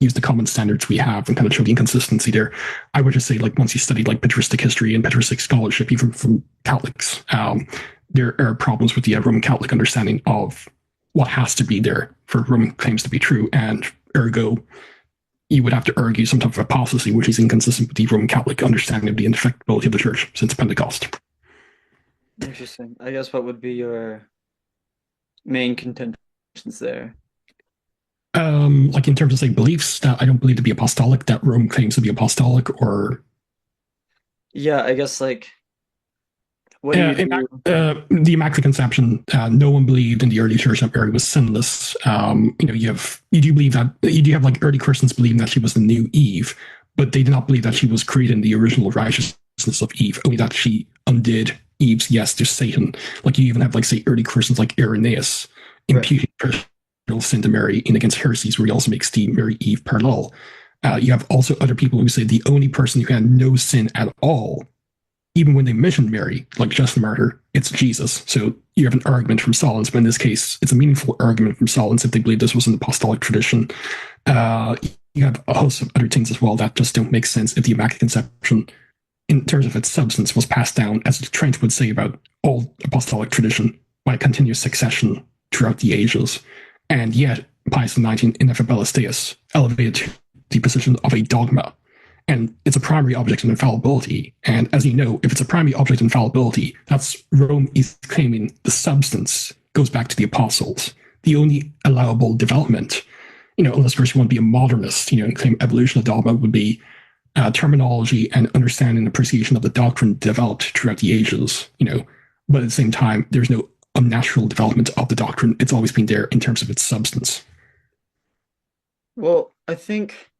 use the common standards we have and kind of show the inconsistency there. I would just say, like, once you study like patristic history and patristic scholarship, even from Catholics, there are problems with the Roman Catholic understanding of what has to be there for Roman claims to be true, and ergo, you would have to argue some type of apostasy, which is inconsistent with the Roman Catholic understanding of the indefectibility of the Church since Pentecost. Interesting. I guess what would be your main contentions there? Like in terms of, say, beliefs, that I don't believe to be apostolic, that Rome claims to be apostolic, or yeah, I guess like what do you do? The Immaculate Conception. No one believed in the early church that Mary was sinless. You do believe that you do have like early Christians believing that she was the new Eve, but they did not believe that she was created in the original righteousness of Eve, only that she undid Eve's yes to Satan. Like you even have like, say, early Christians like Irenaeus imputing sin to Mary in Against Heresies, where he also makes the Mary Eve parallel. You have also other people who say the only person who had no sin at all, even when they mentioned Mary, like Justin Martyr, it's Jesus. So you have an argument from Solons, but in this case, it's a meaningful argument from Solons if they believe this was an apostolic tradition. You have a host of other things as well that just don't make sense if the Immaculate Conception, in terms of its substance, was passed down, as Trent would say about all apostolic tradition, by a continuous succession throughout the ages. And yet, Pius IX, Ineffabilis Deus, elevated to the position of a dogma. And it's a primary object of infallibility. And as you know, if it's a primary object of infallibility, that's Rome is claiming the substance goes back to the apostles. The only allowable development, unless first you want to be a modernist, and claim evolution of dogma, would be terminology and understanding and appreciation of the doctrine developed throughout the ages, But at the same time, there's no unnatural development of the doctrine. It's always been there in terms of its substance. Well, I think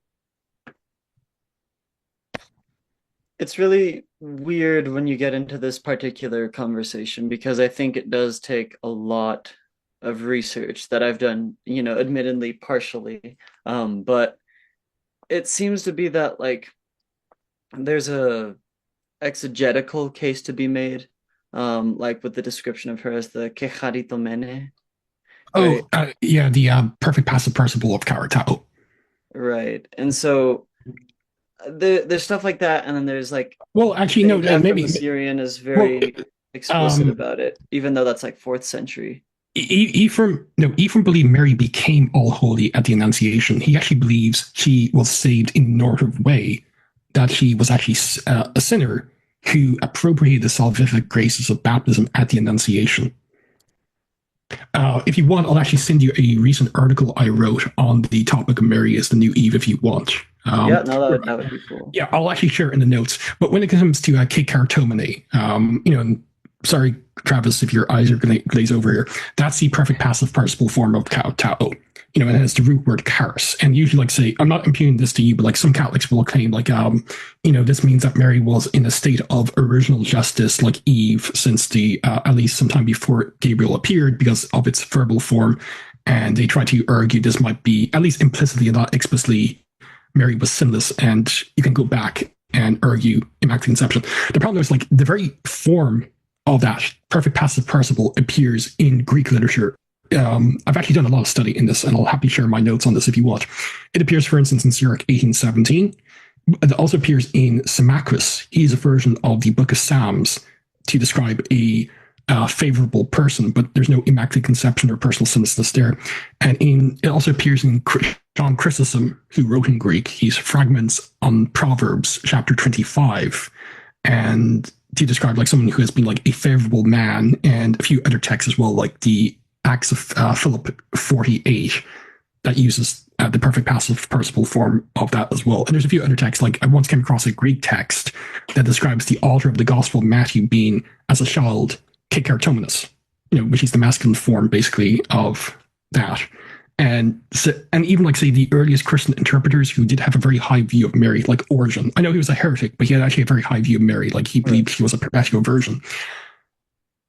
it's really weird when you get into this particular conversation, because I think it does take a lot of research that I've done, admittedly partially. But it seems to be that like there's a exegetical case to be made, like with the description of her as the kecharitomene. Oh, right? The perfect passive participle of character. Right. And so there's stuff like that, and then there's like, well, actually, no, maybe the Syrian is very explicit about it, even though that's like 4th century. Ephraim believed Mary became all holy at the Annunciation. He actually believes she was saved in a normative way, that she was actually a sinner who appropriated the salvific graces of baptism at the Annunciation. If you want, I'll actually send you a recent article I wrote on the topic of Mary as the new Eve, if you want. That would be cool. Yeah, I'll actually share it in the notes. But when it comes to kecharitomene, sorry, Travis, if your eyes are going to glaze over here, that's the perfect passive participle form of charιτō. And it has the root word charis. And usually, like, say, I'm not imputing this to you, but like some Catholics will claim, like, this means that Mary was in a state of original justice, like Eve, since at least sometime before Gabriel appeared, because of its verbal form. And they try to argue this might be, at least implicitly and not explicitly, Mary was sinless, and you can go back and argue Immaculate Conception. The problem is, like, the very form of that perfect passive participle appears in Greek literature. I've actually done a lot of study in this, and I'll happily share my notes on this if you want. It appears, for instance, in Sirach 18:17. It also appears in Symmachus. He's a version of the Book of Psalms to describe a favorable person, but there's no Immaculate Conception or personal sinlessness there. And it also appears in John Chrysostom, who wrote in Greek. He's Fragments on Proverbs, chapter 25, and to describe like someone who has been like a favorable man, and a few other texts as well, like the Acts of Philip 48, that uses the perfect passive participle form of that as well. And there's a few other texts, like I once came across a Greek text that describes the author of the Gospel of Matthew being, as a child, kecharitomενος, which is the masculine form, basically, of that. And even, like, say, the earliest Christian interpreters who did have a very high view of Mary, like Origen. I know he was a heretic, but he had actually a very high view of Mary. Like, he believed she was a perpetual virgin.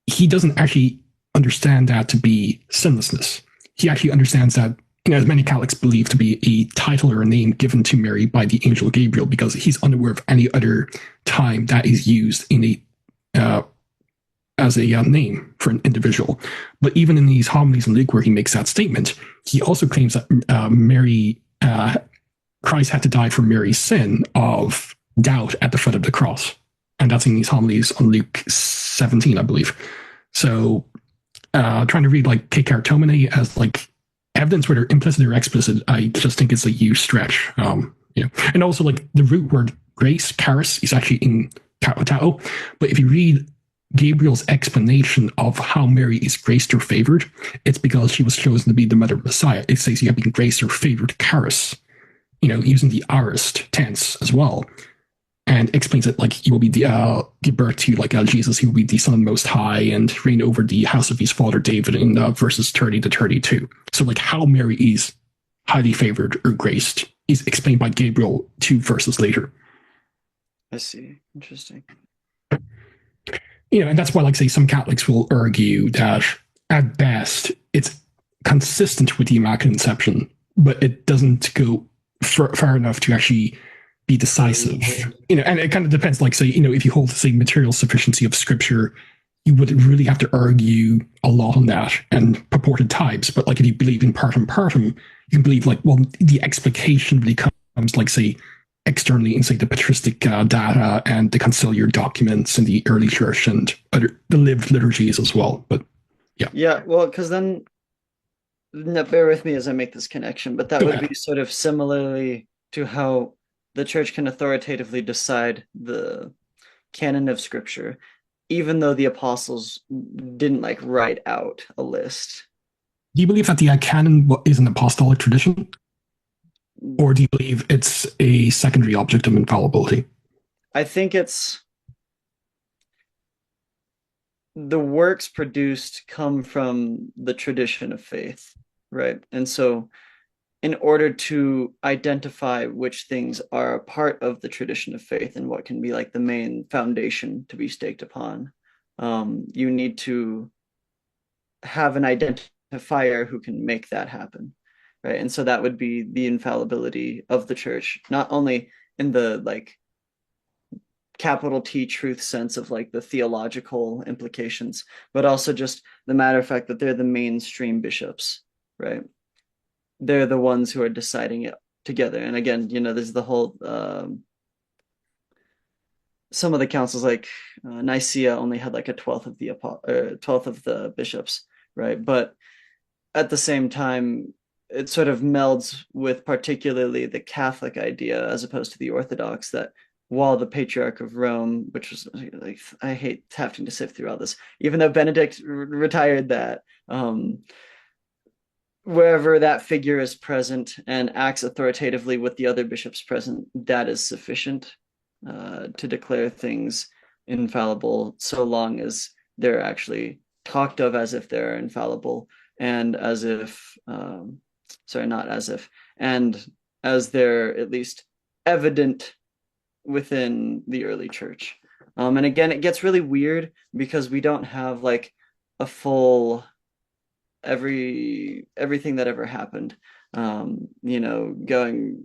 He doesn't actually understand that to be sinlessness. He actually understands that, as many Catholics believe, to be a title or a name given to Mary by the angel Gabriel, because he's unaware of any other time that is used in a as a name for an individual. But even in these homilies in Luke where he makes that statement, he also claims that Christ had to die for Mary's sin of doubt at the foot of the cross. And that's in these homilies on Luke 17, I believe. So trying to read like kecharitomenon as like evidence, whether implicit or explicit, I just think it's a huge stretch. And also like the root word grace, charis, is actually in charιτō. But if you read Gabriel's explanation of how Mary is graced or favored, it's because she was chosen to be the mother of Messiah. It says you have been graced or favored, charis, using the aorist tense as well, and explains it like he will be give birth to like Jesus, he will be the Son of the Most High and reign over the house of his father David in verses 30 to 32. So like how Mary is highly favored or graced is explained by Gabriel 2 verses later. I see. Interesting. And that's why, like, say, some Catholics will argue that at best it's consistent with the Immaculate Conception, but it doesn't go far enough to actually be decisive. And it kind of depends, like, say, if you hold to, say, material sufficiency of Scripture, you would really have to argue a lot on that and purported types. But, like, if you believe in partum partum, you can believe, like, well, the explication really comes, like, say, externally in, say, the patristic data and the conciliar documents in the early church and the lived liturgies as well. But yeah, well, because then bear with me as I make this connection, but that would be sort of similarly to how the church can authoritatively decide the canon of Scripture, even though the apostles didn't like write out a list. Do you believe that the canon is an apostolic tradition? Or do you believe it's a secondary object of infallibility? I think it's the works produced come from the tradition of faith, right? And so in order to identify which things are a part of the tradition of faith and what can be like the main foundation to be staked upon, you need to have an identifier who can make that happen. Right. And so that would be the infallibility of the church, not only in the like capital T truth sense of like the theological implications, but also just the matter of fact that they're the mainstream bishops, right? They're the ones who are deciding it together. And again, there's the whole some of the councils like Nicaea only had like a 12th of the bishops, right? But at the same time, it sort of melds with particularly the Catholic idea as opposed to the Orthodox that while the Patriarch of Rome, which was like, I hate having to sift through all this, even though Benedict retired that, wherever that figure is present and acts authoritatively with the other bishops present, that is sufficient to declare things infallible, so long as they're actually talked of as if they're infallible and as if not as if, and as they're at least evident within the early church. And again, it gets really weird because we don't have like a full everything that ever happened. Going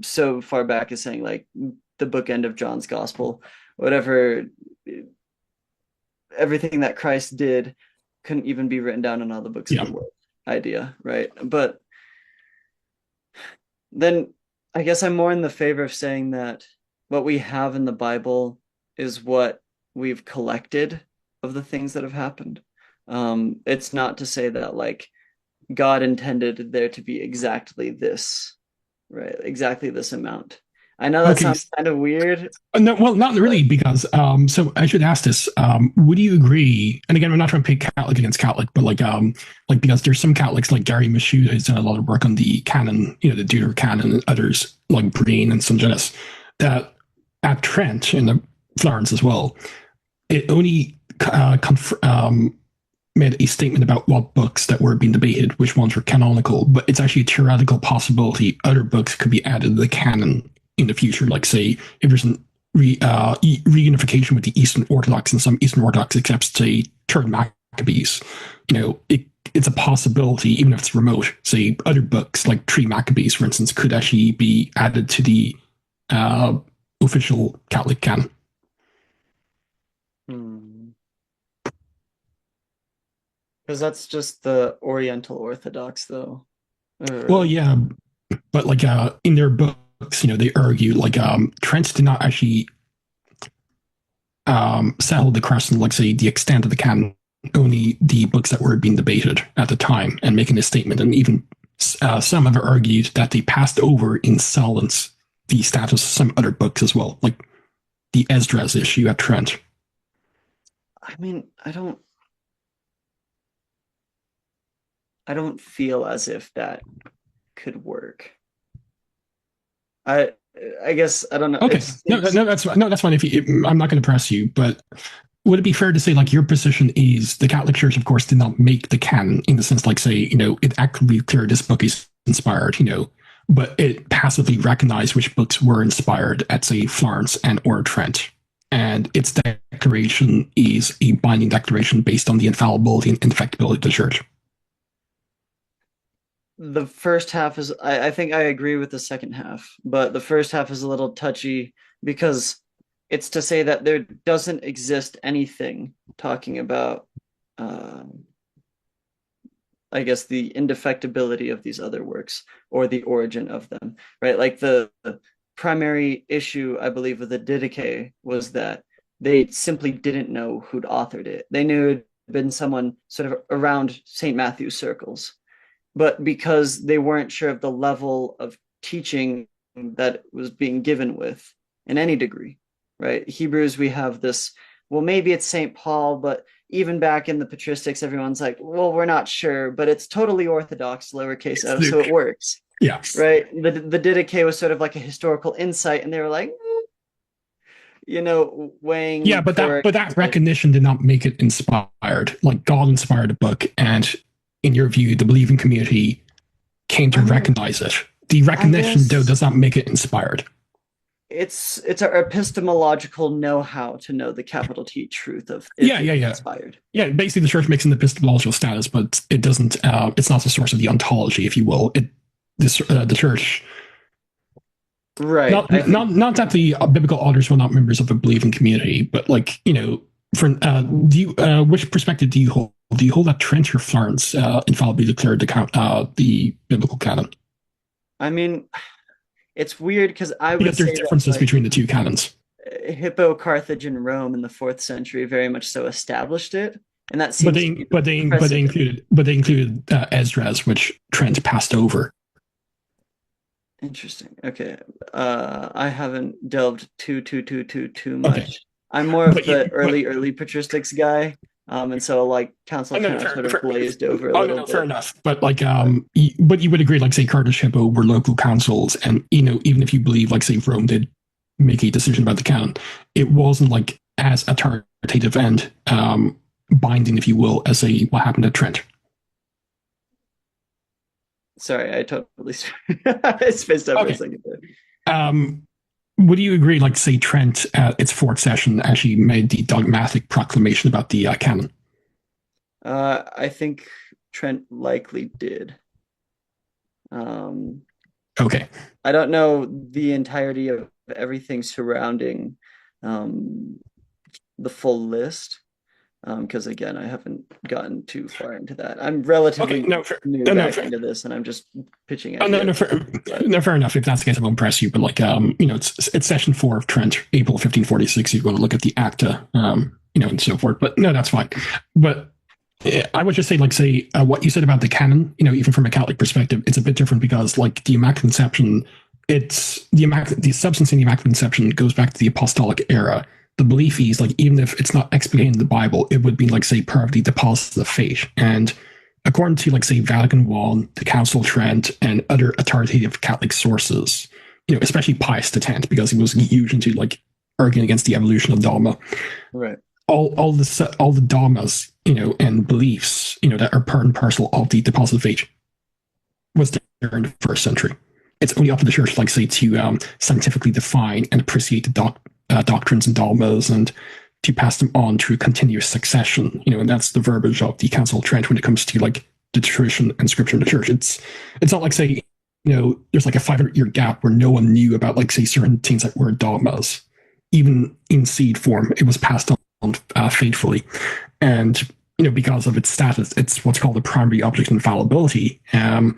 so far back as saying like the bookend of John's Gospel, whatever, everything that Christ did couldn't even be written down in all the books of the world idea, right? But then I guess I'm more in the favor of saying that what we have in the Bible is what we've collected of the things that have happened. It's not to say that like God intended there to be exactly this, right? Exactly this amount. I know that sounds kind of weird. No, well, not really, because so I should ask this: would you agree? And again, I'm not trying to pick Catholic against Catholic, but like because there's some Catholics like Gary Michaud who's done a lot of work on the canon, the Deuterocanon, and others like Breen and Sungenis, that at Trent in Florence as well, it only made a statement about what books that were being debated, which ones were canonical, but it's actually a theoretical possibility other books could be added to the canon in the future. Like, say, if there's a reunification with the Eastern Orthodox and some Eastern Orthodox accepts, say, Third Maccabees, it's a possibility, even if it's remote. Say, other books like Three Maccabees, for instance, could actually be added to the official Catholic canon. Because that's just the Oriental Orthodox, though. Well, yeah, but like in their books, they argue like Trent did not actually settle the question, like say the extent of the canon, only the books that were being debated at the time, and making a statement. And even some have argued that they passed over in silence the status of some other books as well, like the Esdras issue at Trent. I mean, I don't feel as if that could work. I guess I don't know. Okay, that's fine. I'm not going to press you, but would it be fair to say like your position is the Catholic Church, of course, did not make the canon in the sense like say it actively cleared this book is inspired, but it passively recognized which books were inspired at say Florence and or Trent, and its declaration is a binding declaration based on the infallibility and indefectibility of the Church. The first half is, I think I agree with the second half, but the first half is a little touchy because it's to say that there doesn't exist anything talking about, I guess, the indefectibility of these other works or the origin of them, right? Like the primary issue, I believe, with the Didache was that they simply didn't know who'd authored it. They knew it had been someone sort of around St. Matthew's circles, but because they weren't sure of the level of teaching that was being given with in any degree, right? Hebrews, we have this, well, maybe it's St. Paul, but even back in the patristics, everyone's like, well, we're not sure, but it's totally Orthodox, lowercase o, so it works. Yeah. Right? The Didache was sort of like a historical insight, and they were like, weighing. Yeah, but that recognition did not make it inspired. Like God inspired a book, and in your view, the believing community came to recognize it. The recognition, though, does not make it inspired. It's our epistemological know-how to know the capital T truth of inspired. Yeah, basically the Church makes an epistemological status, but it doesn't. It's not the source of the ontology, if you will. The Church, right? Not that the biblical authors were not members of a believing community, but like which perspective do you hold? Do you hold that Trent or Florence infallibly declared the biblical canon? I mean, it's weird because I would say there's differences between the two canons. Hippo, Carthage, and Rome in the 4th century very much so established it, and that seems. But they included Esdras, which Trent passed over. Interesting. Okay, I haven't delved too much. Okay. I'm more of the early patristics guy. And so like Council of Trent sort of glazed over a little bit. Fair enough. But like but you would agree, like say Carthage, Hippo were local councils, and even if you believe like say Rome did make a decision about the canon, it wasn't like as authoritative and binding, if you will, as what happened at Trent. Sorry, I totally spaced out for a second there. Would you agree, like, say, Trent at its 4th session actually made the dogmatic proclamation about the canon? I think Trent likely did. Okay. I don't know the entirety of everything surrounding the full list, because again, I haven't gotten too far into that. I'm relatively new into this, and I'm just pitching it. Fair enough. If that's the case, I won't press you. But like, it's session 4 of Trent, April 1546. You're going to look at the Acta, and so forth. But no, that's fine. But I would just say, like, what you said about the canon, even from a Catholic perspective, it's a bit different because, like, the Immaculate Conception, the substance in the Immaculate Conception goes back to the Apostolic era. The belief is, like, even if it's not explained in the Bible, it would be, like, say, part of the deposits of faith. And according to, like, say, Vatican I, the Council of Trent, and other authoritative Catholic sources, especially Pius X, because he was huge into, like, arguing against the evolution of dogma. Right. All the dogmas, and beliefs, that are part and parcel of the deposit of faith was there in the 1st century. It's only up to the Church, like, say, to scientifically define and appreciate the doctrines and dogmas, and to pass them on through continuous succession, and that's the verbiage of the Council of Trent when it comes to, like, the tradition and scripture in the Church. It's not like, say, there's like a 500-year gap where no one knew about, like, say, certain things that were dogmas. Even in seed form, it was passed on faithfully. And because of its status, it's what's called a primary object infallibility. And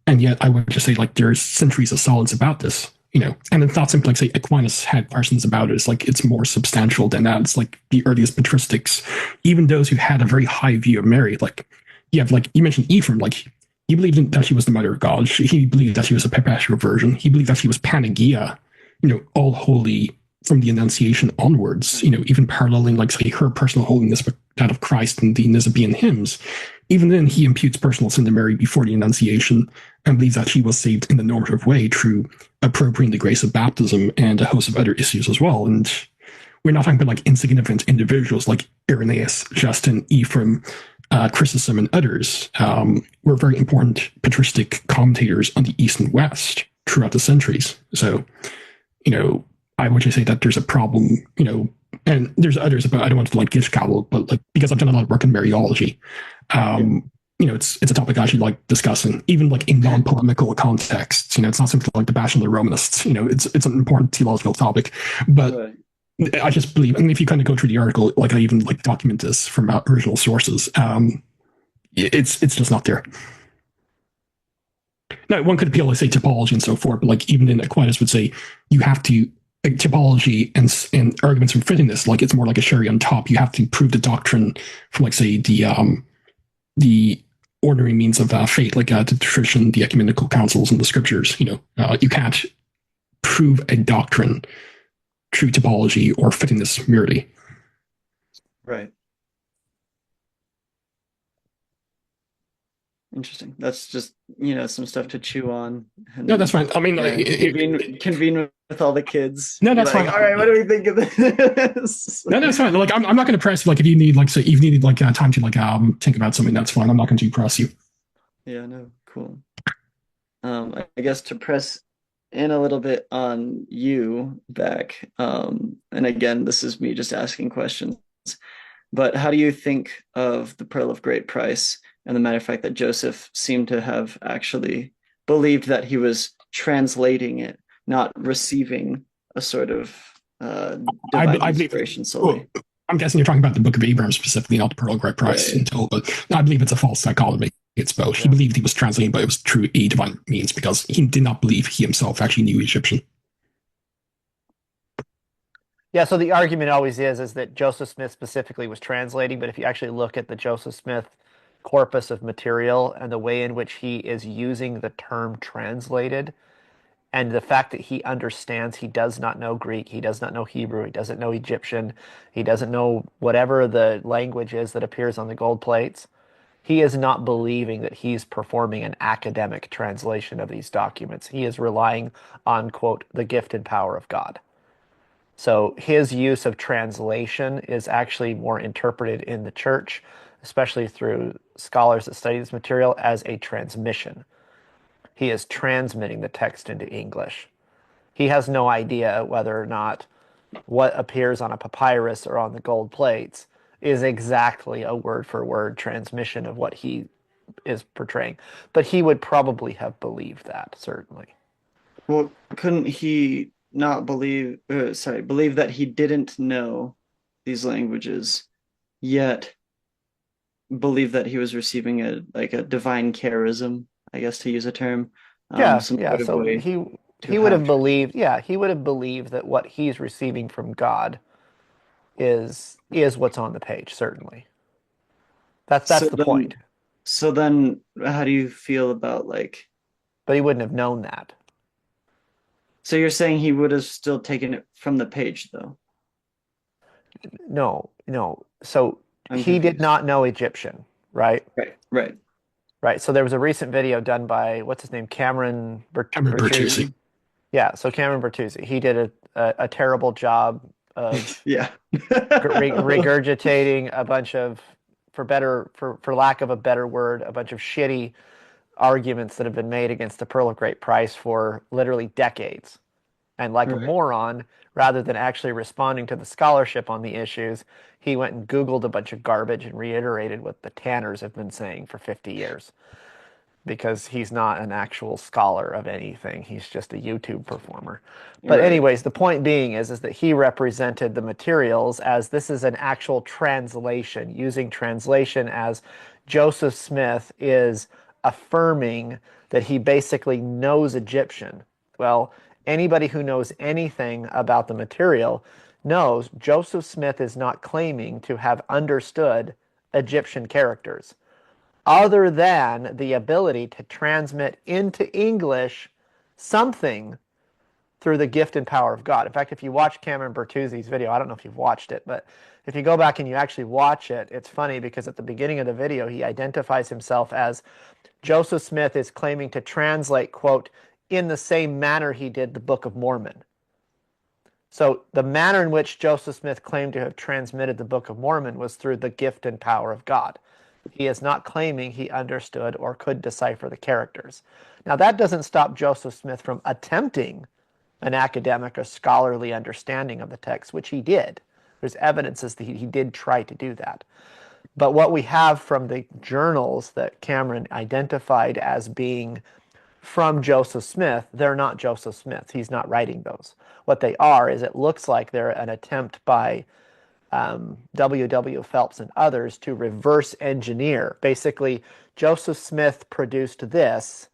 yet I would just say like there's centuries of solids about this, and it's not simply like say Aquinas had questions about it. It's like it's more substantial than that. It's like the earliest patristics, even those who had a very high view of Mary, like you have like you mentioned Ephraim, like he believed that she was the mother of God. He believed that she was a perpetual virgin. He believed that she was Panagia, all holy from the Annunciation onwards, even paralleling, like, say, her personal holiness with that of Christ in the Nisibene hymns. Even then, he imputes personal sin to Mary before the Annunciation and believes that she was saved in the normative way through appropriating the grace of baptism and a host of other issues as well. And we're not talking about like insignificant individuals like Irenaeus, Justin, Ephraim, Chrysostom, and others. Were very important patristic commentators on the East and West throughout the centuries. So, I would just say that there's a problem, and there's others, but I don't want to like gish gobble, but like because I've done a lot of work in Mariology, it's a topic I actually like discussing, even like in non-polemical contexts. It's not simply like the bash on the Romanists. It's an important theological topic, but right. I just believe, and if you kind of go through the article, like I even like document this from original sources, it's just not there. Now, one could appeal to say typology and so forth, but like even then Aquinas would say you have to typology and arguments from fittingness, like it's more like a cherry on top. You have to prove the doctrine from like say the ordinary means of faith, like the tradition, the ecumenical councils, and the scriptures. You can't prove a doctrine through typology or fittingness merely. Right. Interesting. That's just some stuff to chew on. No, that's fine. I mean, convene with all the kids. No, that's fine. All right, what do we think of this? No, that's fine. Like, I'm not going to press. Like, if you need, like, so if you need like time to like think about something, that's fine. I'm not going to press you. Yeah. No. Cool. I guess to press in a little bit on you back. And again, this is me just asking questions. But how do you think of the Pearl of Great Price and the matter of fact that Joseph seemed to have actually believed that he was translating it, not receiving a sort of divine inspiration solely? Well, I'm guessing you're talking about the Book of Abraham specifically, not the Pearl of Great Price, right. But I believe it's a false dichotomy. It's both. Yeah. He believed he was translating, but it was through a divine means because he did not believe he himself actually knew Egyptian. Yeah, so the argument always is that Joseph Smith specifically was translating, but if you actually look at the Joseph Smith corpus of material and the way in which he is using the term translated, and the fact that he understands he does not know Greek, he does not know Hebrew, he doesn't know Egyptian, he doesn't know whatever the language is that appears on the gold plates, he is not believing that he's performing an academic translation of these documents. He is relying on, quote, the gift and power of God. So his use of translation is actually more interpreted in the church, especially through scholars that study this material, as a transmission. He is transmitting the text into English. He has no idea whether or not what appears on a papyrus or on the gold plates is exactly a word-for-word transmission of what he is portraying. But he would probably have believed that, certainly. Well, couldn't he not believe that he didn't know these languages, yet believe that he was receiving a divine charism, I guess, to use a term. So he would have believed, he would have believed that what he's receiving from God is what's on the page, certainly. That's the point. So then how do you feel about But he wouldn't have known that. So you're saying he would have still taken it from the page, though? No. So he did not know Egyptian, right? Right. So there was a recent video done by, what's his name? Cameron Bertuzzi. Yeah, so Cameron Bertuzzi. He did a terrible job of regurgitating a bunch of, for lack of a better word, a bunch of shitty arguments that have been made against the Pearl of Great Price for literally decades. And like a moron, rather than actually responding to the scholarship on the issues, he went and Googled a bunch of garbage and reiterated what the Tanners have been saying for 50 years. because he's not an actual scholar of anything. He's just a YouTube performer. But Right. anyways, the point being is that he represented the materials as this is an actual translation, using translation as Joseph Smith is affirming that he basically knows Egyptian. Well, anybody who knows anything about the material knows Joseph Smith is not claiming to have understood Egyptian characters, other than the ability to transmit into English something through the gift and power of God. In fact, if you watch Cameron Bertuzzi's video, I don't know if you've watched it, but if you go back and you actually watch it, it's funny because at the beginning of the video, he identifies himself as Joseph Smith is claiming to translate, quote, in the same manner he did the Book of Mormon. So the manner in which Joseph Smith claimed to have transmitted the Book of Mormon was through the gift and power of God. He is not claiming he understood or could decipher the characters. Now, that doesn't stop Joseph Smith from attempting an academic or scholarly understanding of the text, which he did. There's evidences that he did try to do that. But what we have from the journals that Cameron identified as being from Joseph Smith, they're not Joseph Smith. He's not writing those. What they are is it looks like they're an attempt by W.W. Phelps and others to reverse engineer. Basically, Joseph Smith produced this,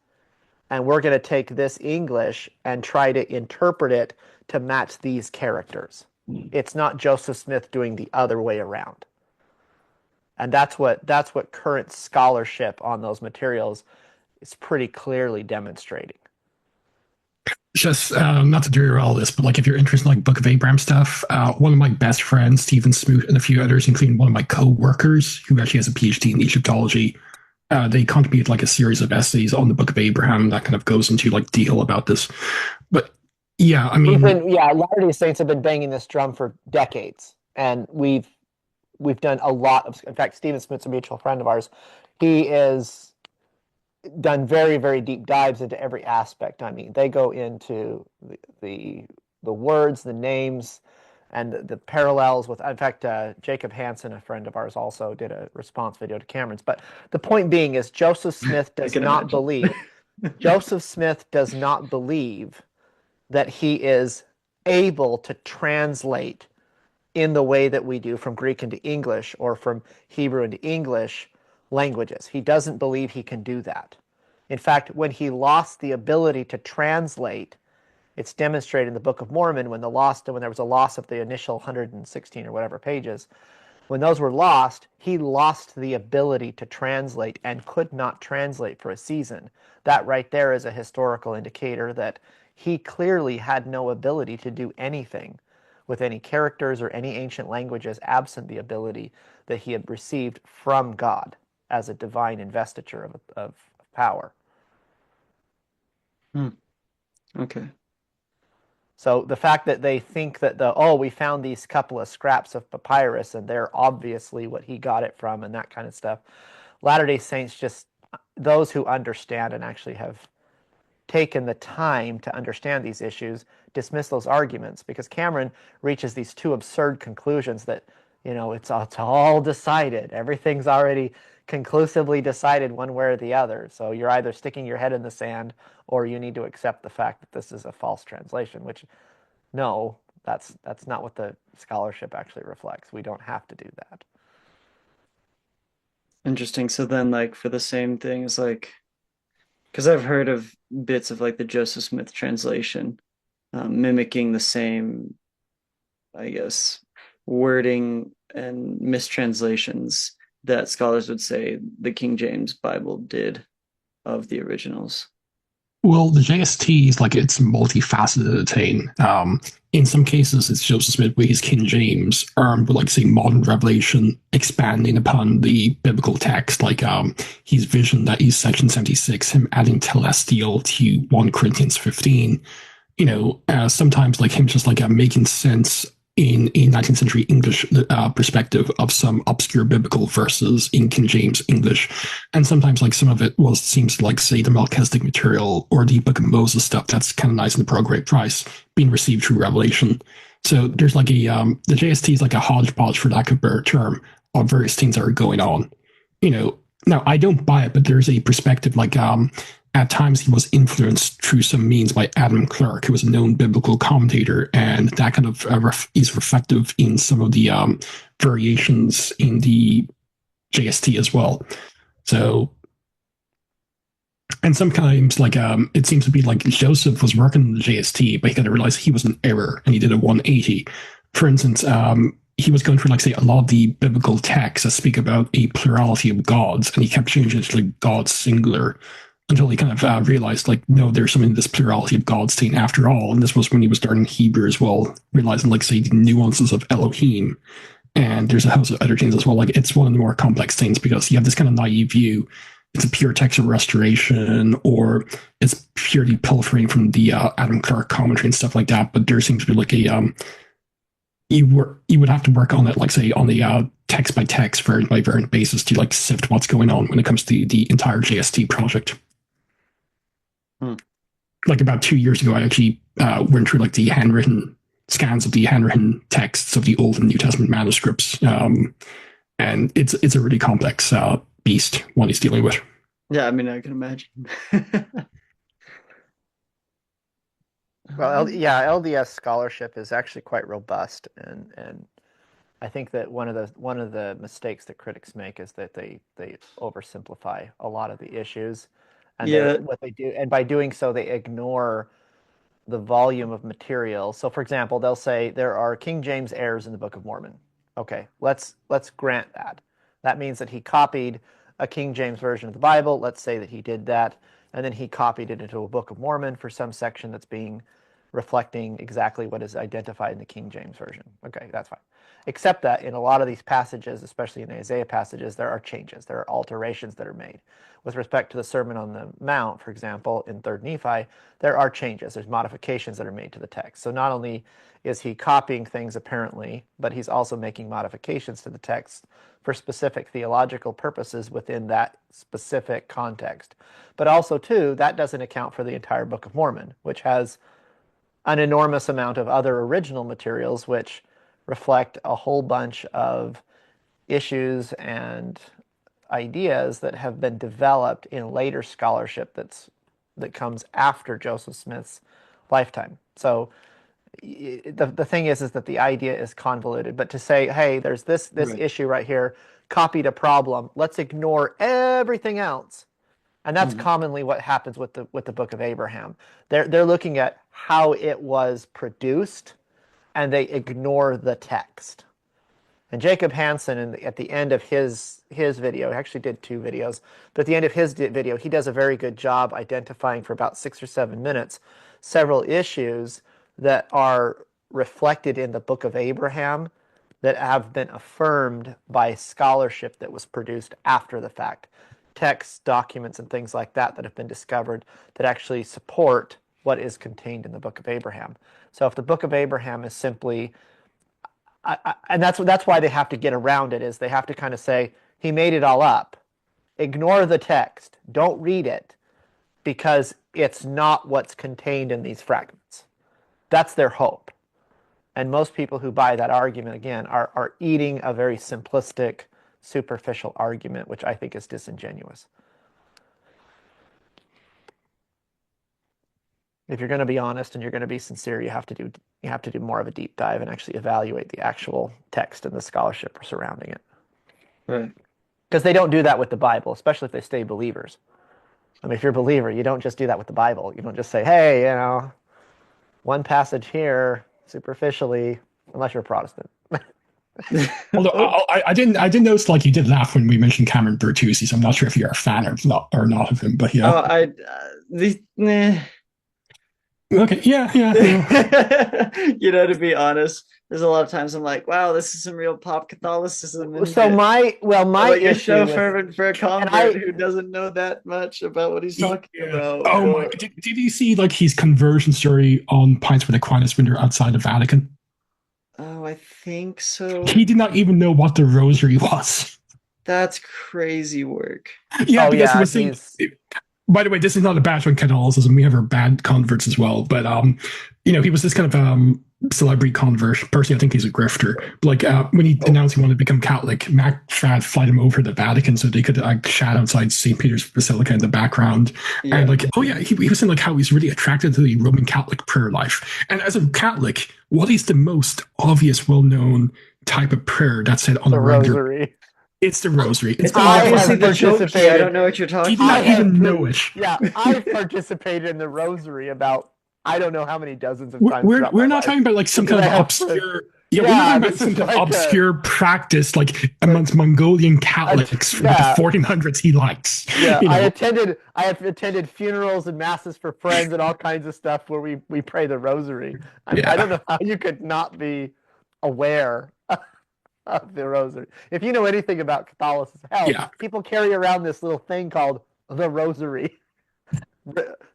and we're going to take this English and try to interpret it to match these characters. It's not Joseph Smith doing the other way around. And that's what current scholarship on those materials is pretty clearly demonstrating. Just not to derail this, but like if you're interested in like Book of Abraham stuff, one of my best friends, Stephen Smoot, and a few others, including one of my co-workers who actually has a PhD in Egyptology, they contributed like a series of essays on the Book of Abraham that kind of goes into like detail about this. But yeah, I mean, Latter-day Saints have been banging this drum for decades, and we've done a lot of. In fact, Stephen Smoot's a mutual friend of ours. He is done very, very deep dives into every aspect. I mean, they go into the words, the names, and the parallels with. In fact, Jacob Hansen, a friend of ours, also did a response video to Cameron's. But the point being is, Joseph Smith does not believe. Joseph Smith does not believe that he is able to translate in the way that we do from Greek into English or from Hebrew into English languages. He doesn't believe he can do that. In fact, when he lost the ability to translate, it's demonstrated in the Book of Mormon when there was a loss of the initial 116 or whatever pages. When those were lost, he lost the ability to translate and could not translate for a season. That right there is a historical indicator that he clearly had no ability to do anything with any characters or any ancient languages absent the ability that he had received from God as a divine investiture of power. Okay. So the fact that they think that we found these couple of scraps of papyrus and they're obviously what he got it from and that kind of stuff. Latter-day Saints, just those who understand and actually have taken the time to understand these issues, dismiss those arguments, because Cameron reaches these two absurd conclusions that, it's all decided. Everything's already conclusively decided one way or the other. So you're either sticking your head in the sand or you need to accept the fact that this is a false translation, which no, that's not what the scholarship actually reflects. We don't have to do that. Interesting. So then like for the same things, like, because I've heard of bits of like the Joseph Smith translation mimicking the same, I guess, wording and mistranslations that scholars would say the King James Bible did of the originals. Well, the JST is like it's multifaceted attain. In some cases, it's Joseph Smith with his King James, armed with like say modern revelation, expanding upon the biblical text, like his vision that is section 76, him adding telestial to 1 Corinthians 15. Sometimes like him just like making sense in a 19th century English perspective of some obscure biblical verses in King James English. And sometimes like some of it seems like, say, the Melchizedek material or the Book of Moses stuff that's canonized in the Prograde Price being received through revelation. So there's like the JST is like a hodgepodge, for lack of a better term, of various things that are going on. Now, I don't buy it, but there's a perspective like at times he was influenced through some means by Adam Clarke, who was a known biblical commentator, and that kind of is reflective in some of the variations in the JST as well. So, and sometimes like it seems to be like Joseph was working on the JST, but he kind of realized he was in error and he did a 180. For instance, he was going through, like, say, a lot of the biblical texts that speak about a plurality of gods, and he kept changing it to like God singular until he kind of realized, like, no, there's something in this plurality of gods thing after all. And this was when he was starting Hebrew as well, realizing, like, say, the nuances of Elohim. And there's a host of other things as well. Like, it's one of the more complex things because you have this kind of naive view. It's a pure text of restoration, or it's purely pilfering from the Adam Clarke commentary and stuff like that. But there seems to be like a you would have to work on it, like, say, on the text by text, variant by variant basis to like sift what's going on when it comes to the entire JST project. Like about 2 years ago, I actually went through like the handwritten scans of the handwritten texts of the Old and New Testament manuscripts, and it's a really complex beast one he's dealing with. Yeah, I mean, I can imagine. Well, LDS scholarship is actually quite robust, and I think that one of the mistakes that critics make is that they oversimplify a lot of the issues, and what they do, and by doing so, they ignore the volume of material. So, for example, they'll say there are King James errors in the Book of Mormon. Okay, let's grant that. That means that he copied a King James version of the Bible. Let's say that he did that, and then he copied it into a Book of Mormon for some section that's being reflecting exactly what is identified in the King James version. Okay, that's fine. Except that in a lot of these passages, especially in the Isaiah passages, there are changes. There are alterations that are made. With respect to the Sermon on the Mount, for example, in 3rd Nephi, there are changes. There's modifications that are made to the text. So not only is he copying things apparently, but he's also making modifications to the text for specific theological purposes within that specific context. But also, too, that doesn't account for the entire Book of Mormon, which has an enormous amount of other original materials which reflect a whole bunch of issues and ideas that have been developed in later scholarship that comes after Joseph Smith's lifetime. So the thing is that the idea is convoluted. But to say, hey, there's this right. issue right here, copied a problem, let's ignore everything else. And that's commonly what happens with the Book of Abraham. They're looking at how it was produced, and they ignore the text. And Jacob Hansen, at the end of his video, he actually did 2 videos, but at the end of his video, he does a very good job identifying for about 6 or 7 minutes several issues that are reflected in the Book of Abraham that have been affirmed by scholarship that was produced after the fact. Texts, documents, and things like that have been discovered that actually support what is contained in the Book of Abraham. So if the Book of Abraham is simply, and that's why they have to get around it, is they have to kind of say, he made it all up. Ignore the text. Don't read it, because it's not what's contained in these fragments. That's their hope. And most people who buy that argument, again, are eating a very simplistic, superficial argument, which I think is disingenuous. If you're going to be honest and you're going to be sincere, you have to do more of a deep dive and actually evaluate the actual text and the scholarship surrounding it. Right. Because they don't do that with the Bible, especially if they stay believers. I mean, if you're a believer, you don't just do that with the Bible. You don't just say, hey, one passage here, superficially, unless you're a Protestant. Although I didn't notice, like, you did laugh when we mentioned Cameron Bertuzzi, so I'm not sure if you're a fan or not of him, but yeah. Nah. Okay, yeah. To be honest, there's a lot of times I'm like, wow, this is some real pop Catholicism. So my you're so fervent for a convert who doesn't know that much about what he's talking about. Oh my! Did you see, like, his conversion story on Pints with Aquinas when they're outside the Vatican? Oh, I think so. He did not even know what the rosary was. That's crazy work. Yeah, because he was saying. By the way, this is not a bash on Catholicism. We have our bad converts as well, but he was this kind of celebrity convert. Personally, I think he's a grifter. Like when he announced he wanted to become Catholic, Mac tried to fly him over to the Vatican so they could chat outside St. Peter's Basilica in the background. Yeah. And like, oh yeah, he was saying like how he's really attracted to the Roman Catholic prayer life. And as a Catholic, what is the most obvious, well-known type of prayer that's said on The a regular? rosary. It's the rosary. It's obviously the joke. I don't know what you're He talking did not about. even know it. Yeah, I've participated in the rosary about I don't know how many dozens of times. We're not talking about like some kind of obscure. Yeah, we're not talking about some kind of obscure practice like amongst Mongolian Catholics from the 1400s he likes. Yeah, you know? I have attended funerals and masses for friends and all kinds of stuff where we pray the rosary. I don't know how you could not be aware of the rosary. If you know anything about Catholicism, people carry around this little thing called the rosary.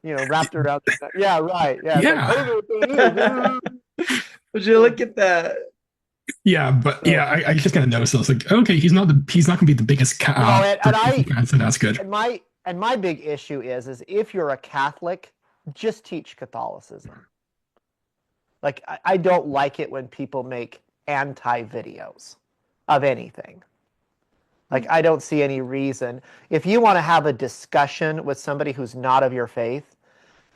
Wrapped around. Yeah, right. Yeah. Would you look at that? Yeah, but I just kind of noticed. I was like, okay, he's not going to be the biggest fan, so that's good. And my big issue is if you're a Catholic, just teach Catholicism. Like I don't like it when people make anti-videos of anything. Like, I don't see any reason. If you want to have a discussion with somebody who's not of your faith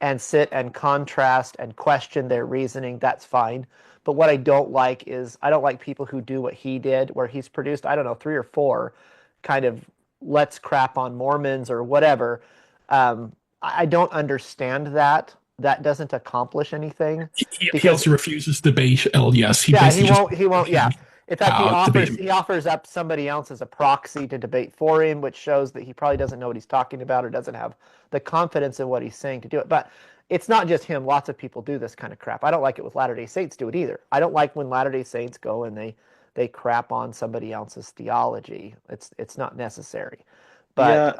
and sit and contrast and question their reasoning, that's fine. But what I don't like is, I don't like people who do what he did, where he's produced, 3 or 4 kind of let's crap on Mormons or whatever. I don't understand that. That doesn't accomplish anything. He also refuses debate LDS. He won't. Yeah. In fact, he offers up somebody else as a proxy to debate for him, which shows that he probably doesn't know what he's talking about or doesn't have the confidence in what he's saying to do it. But it's not just him. Lots of people do this kind of crap. I don't like it with Latter-day Saints do it either. I don't like when Latter-day Saints go and they crap on somebody else's theology. It's not necessary. But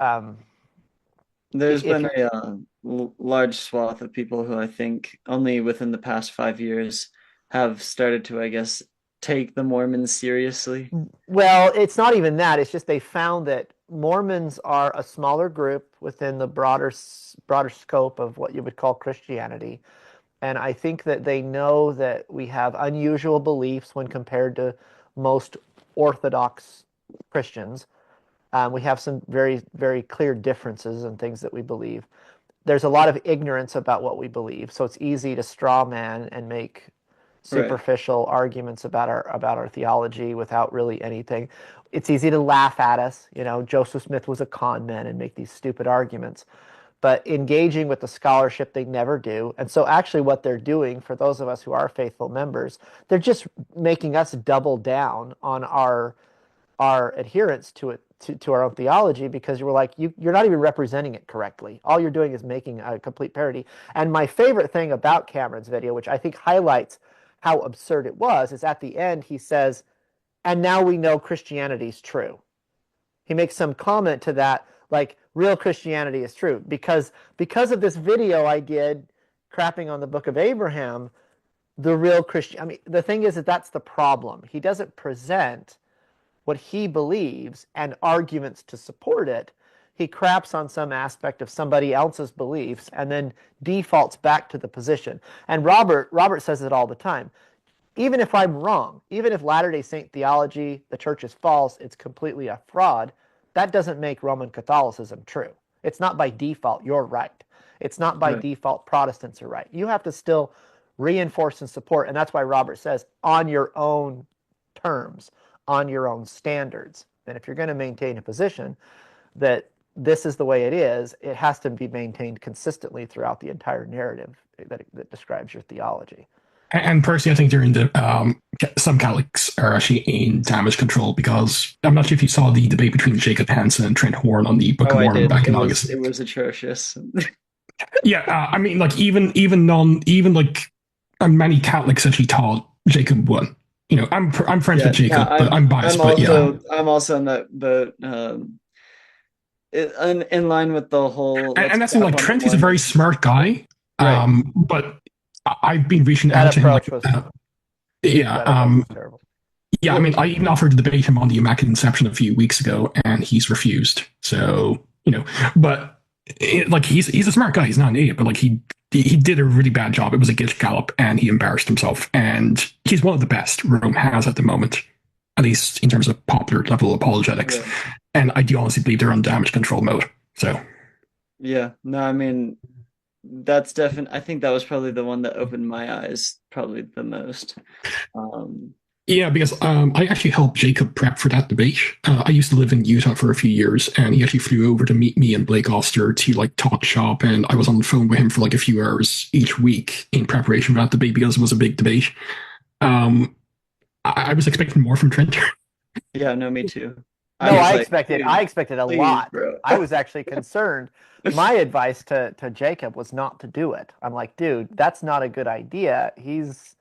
there's been a large swath of people who I think only within the past 5 years have started to, I guess, take the Mormons seriously. Well, it's not even that. It's just they found that Mormons are a smaller group within the broader scope of what you would call Christianity. And I think that they know that we have unusual beliefs when compared to most Orthodox Christians. We have some very, very clear differences in things that we believe. There's a lot of ignorance about what we believe, so it's easy to straw man and make superficial arguments about our theology without really anything. It's easy to laugh at us. Joseph Smith was a con man and make these stupid arguments. But engaging with the scholarship, they never do. And so actually what they're doing, for those of us who are faithful members, they're just making us double down on our adherence to it, to our own theology, because you're like, you're not even representing it correctly. All you're doing is making a complete parody. And my favorite thing about Cameron's video, which I think highlights how absurd it was, is at the end he says, and now we know Christianity's true. He makes some comment to that, like, real Christianity is true. Because of this video I did crapping on the Book of Abraham, the real Christian, the thing is that's the problem. He doesn't present what he believes and arguments to support it. He craps on some aspect of somebody else's beliefs and then defaults back to the position. And Robert says it all the time. Even if I'm wrong, even if Latter-day Saint theology, the church is false, it's completely a fraud, that doesn't make Roman Catholicism true. It's not by default you're right. It's not by default Protestants are right. You have to still reinforce and support, and that's why Robert says, on your own terms, on your own standards. And if you're going to maintain a position that this is the way it is, it has to be maintained consistently throughout the entire narrative that describes your theology. And personally, I think during some Catholics are actually in damage control, because I'm not sure if you saw the debate between Jacob Hansen and Trent Horn on the Book of Mormon back in August. It was atrocious. Many Catholics actually thought Jacob won. I'm friends with Jacob, but I'm biased. I'm also in that in line with the whole. And that's like Trent is a very smart guy, but I've been reaching out to him. I even offered to debate him on the Immaculate Conception a few weeks ago, and he's refused. So but he's a smart guy. He's not an idiot, but he he did a really bad job. It was a gift gallop, and he embarrassed himself. And he's one of the best Rome has at the moment, at least in terms of popular level apologetics. Right. And I do honestly believe they're on damage control mode. So Yeah, no, I mean, that's definitely, I think that was probably the one that opened my eyes probably the most. Um, yeah, because I actually helped Jacob prep for that debate. I used to live in Utah for a few years, and he actually flew over to meet me and Blake Ostler to like talk shop, and I was on the phone with him for like a few hours each week in preparation for that debate because it was a big debate. Um, I was expecting more from Trent. yeah, no, me too. No, was I like, expected dude, I expected a please, lot. bro. I was actually concerned. My advice to Jacob was not to do it. I'm like, dude, that's not a good idea. He's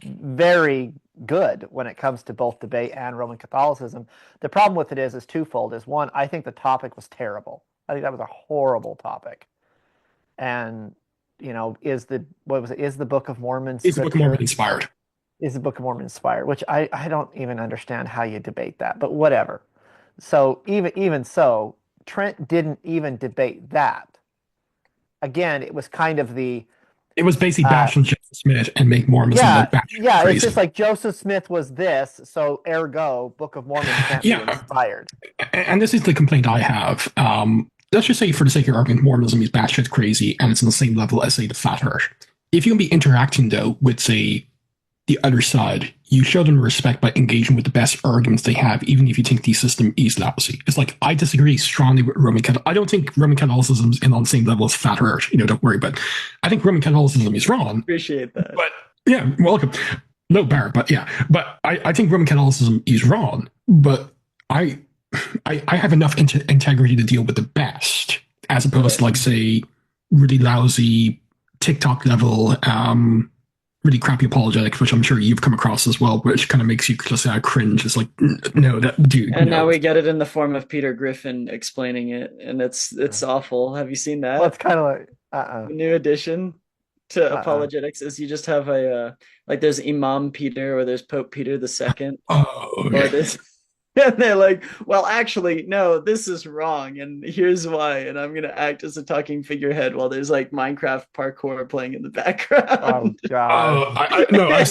very good when it comes to both debate and Roman Catholicism. The problem with it is twofold. Is one, I think the topic was terrible. I think that was a horrible topic. And is the Book of Mormon Is the Book of Mormon scripture? inspired? Is the Book of Mormon inspired? Which I don't even understand how you debate that, but whatever. So even so, Trent didn't even debate that. Again, it was kind of the It was basically bash on Joseph Smith and make Mormonism yeah, like bash yeah. It's crazy. just like Joseph Smith was this, so ergo, Book of Mormon can't be Yeah, inspired. and this is the complaint I have. Let's just say, for the sake of argument, Mormonism is batshit crazy, and it's on the same level as, say, the Flat Earth. If you can be interacting though with, say, the other side, you show them respect by engaging with the best arguments they have, even if you think the system is lousy. It's like, I disagree strongly with Roman Catholicism. I don't think Roman Catholicism is on the same level as Flat Earth, don't worry, but I think Roman Catholicism is wrong. Appreciate that. But yeah, welcome. No, Barrett, but yeah. But I think Roman Catholicism is wrong, but I have enough integrity to deal with the best, as opposed to, like, say, really lousy TikTok level really crappy apologetics, which I'm sure you've come across as well, which kind of makes you just cringe. It's like, no, that dude. And no. now we get it in the form of Peter Griffin explaining it, and it's awful. Have you seen that? Well, it's kind of like The new addition to apologetics is you just have a like there's Imam Peter or there's Pope Peter the Second, Oh, or okay. this. And they're like, well, actually, no, this is wrong, and here's why. And I'm gonna act as a talking figurehead while there's like Minecraft parkour playing in the oh background. god. No, I've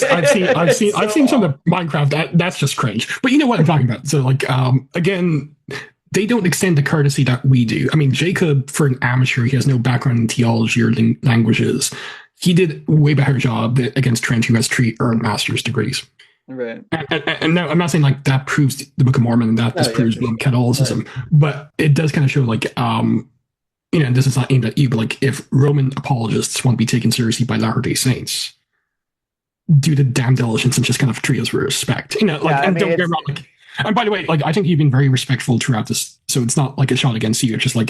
seen So some of the Minecraft. That's just cringe. But you know what I'm talking about. So, like, again, they don't extend the courtesy that we do. I mean, Jacob, for an amateur, he has no background in theology or languages. He did a way better job against Trent, who has 3 earned master's degrees. right. And no, I'm not saying like that proves the Book of Mormon and that disproves Roman Catholicism, but it does kind of show, like, this is not aimed at you, but like, if Roman apologists want to be taken seriously by Latter-day Saints, do the damn diligence and just kind of treat us with respect. And don't get me wrong, like, and by the way, like, I think you've been very respectful throughout this, so it's not like a shot against you. It's just like,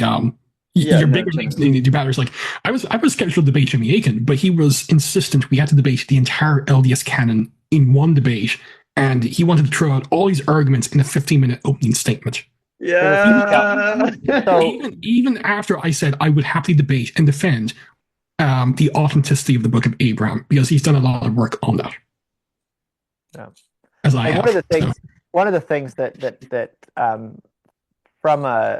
your bigger leagues in the debaters. Like, I was scheduled to debate Jimmy Aiken, but he was insistent we had to debate the entire LDS canon in one debate, and he wanted to throw out all these arguments in a 15-minute opening statement. Yeah. So even after I said I would happily debate and defend the authenticity of the Book of Abraham, because he's done a lot of work on that. Yeah. As I have. One of the things that from a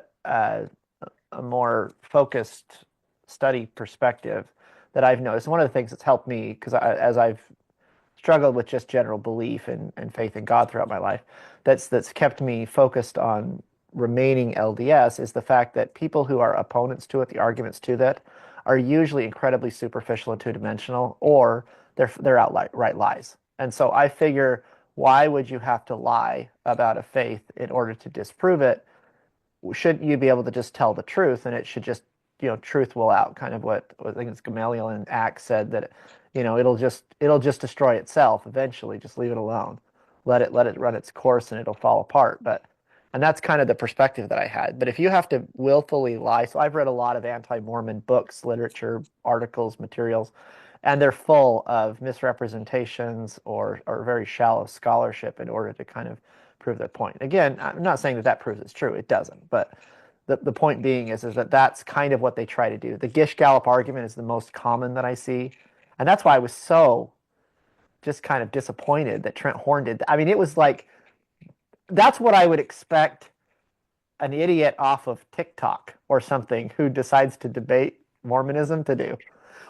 more focused study perspective that I've noticed, one of the things that's helped me, because as I've struggled with just general belief and faith in God throughout my life, that's kept me focused on remaining LDS, is the fact that people who are opponents to it, the arguments to that, are usually incredibly superficial and two-dimensional, or they're outright lies. And so I figure, why would you have to lie about a faith in order to disprove it? Shouldn't you be able to just tell the truth, and it should just, truth will out? Kind of what I think it's Gamaliel in Acts said, that it'll just destroy itself eventually. Just leave it alone, let it run its course, and it'll fall apart. And that's kind of the perspective that I had. But if you have to willfully lie, so I've read a lot of anti-Mormon books, literature, articles, materials, and they're full of misrepresentations or very shallow scholarship in order to kind of prove their point. Again, I'm not saying that proves it's true. It doesn't. But the point being is that that's kind of what they try to do. The Gish Gallop argument is the most common that I see. And that's why I was so just kind of disappointed that Trent Horn did that. I mean, it was like, that's what I would expect an idiot off of TikTok or something who decides to debate Mormonism to do.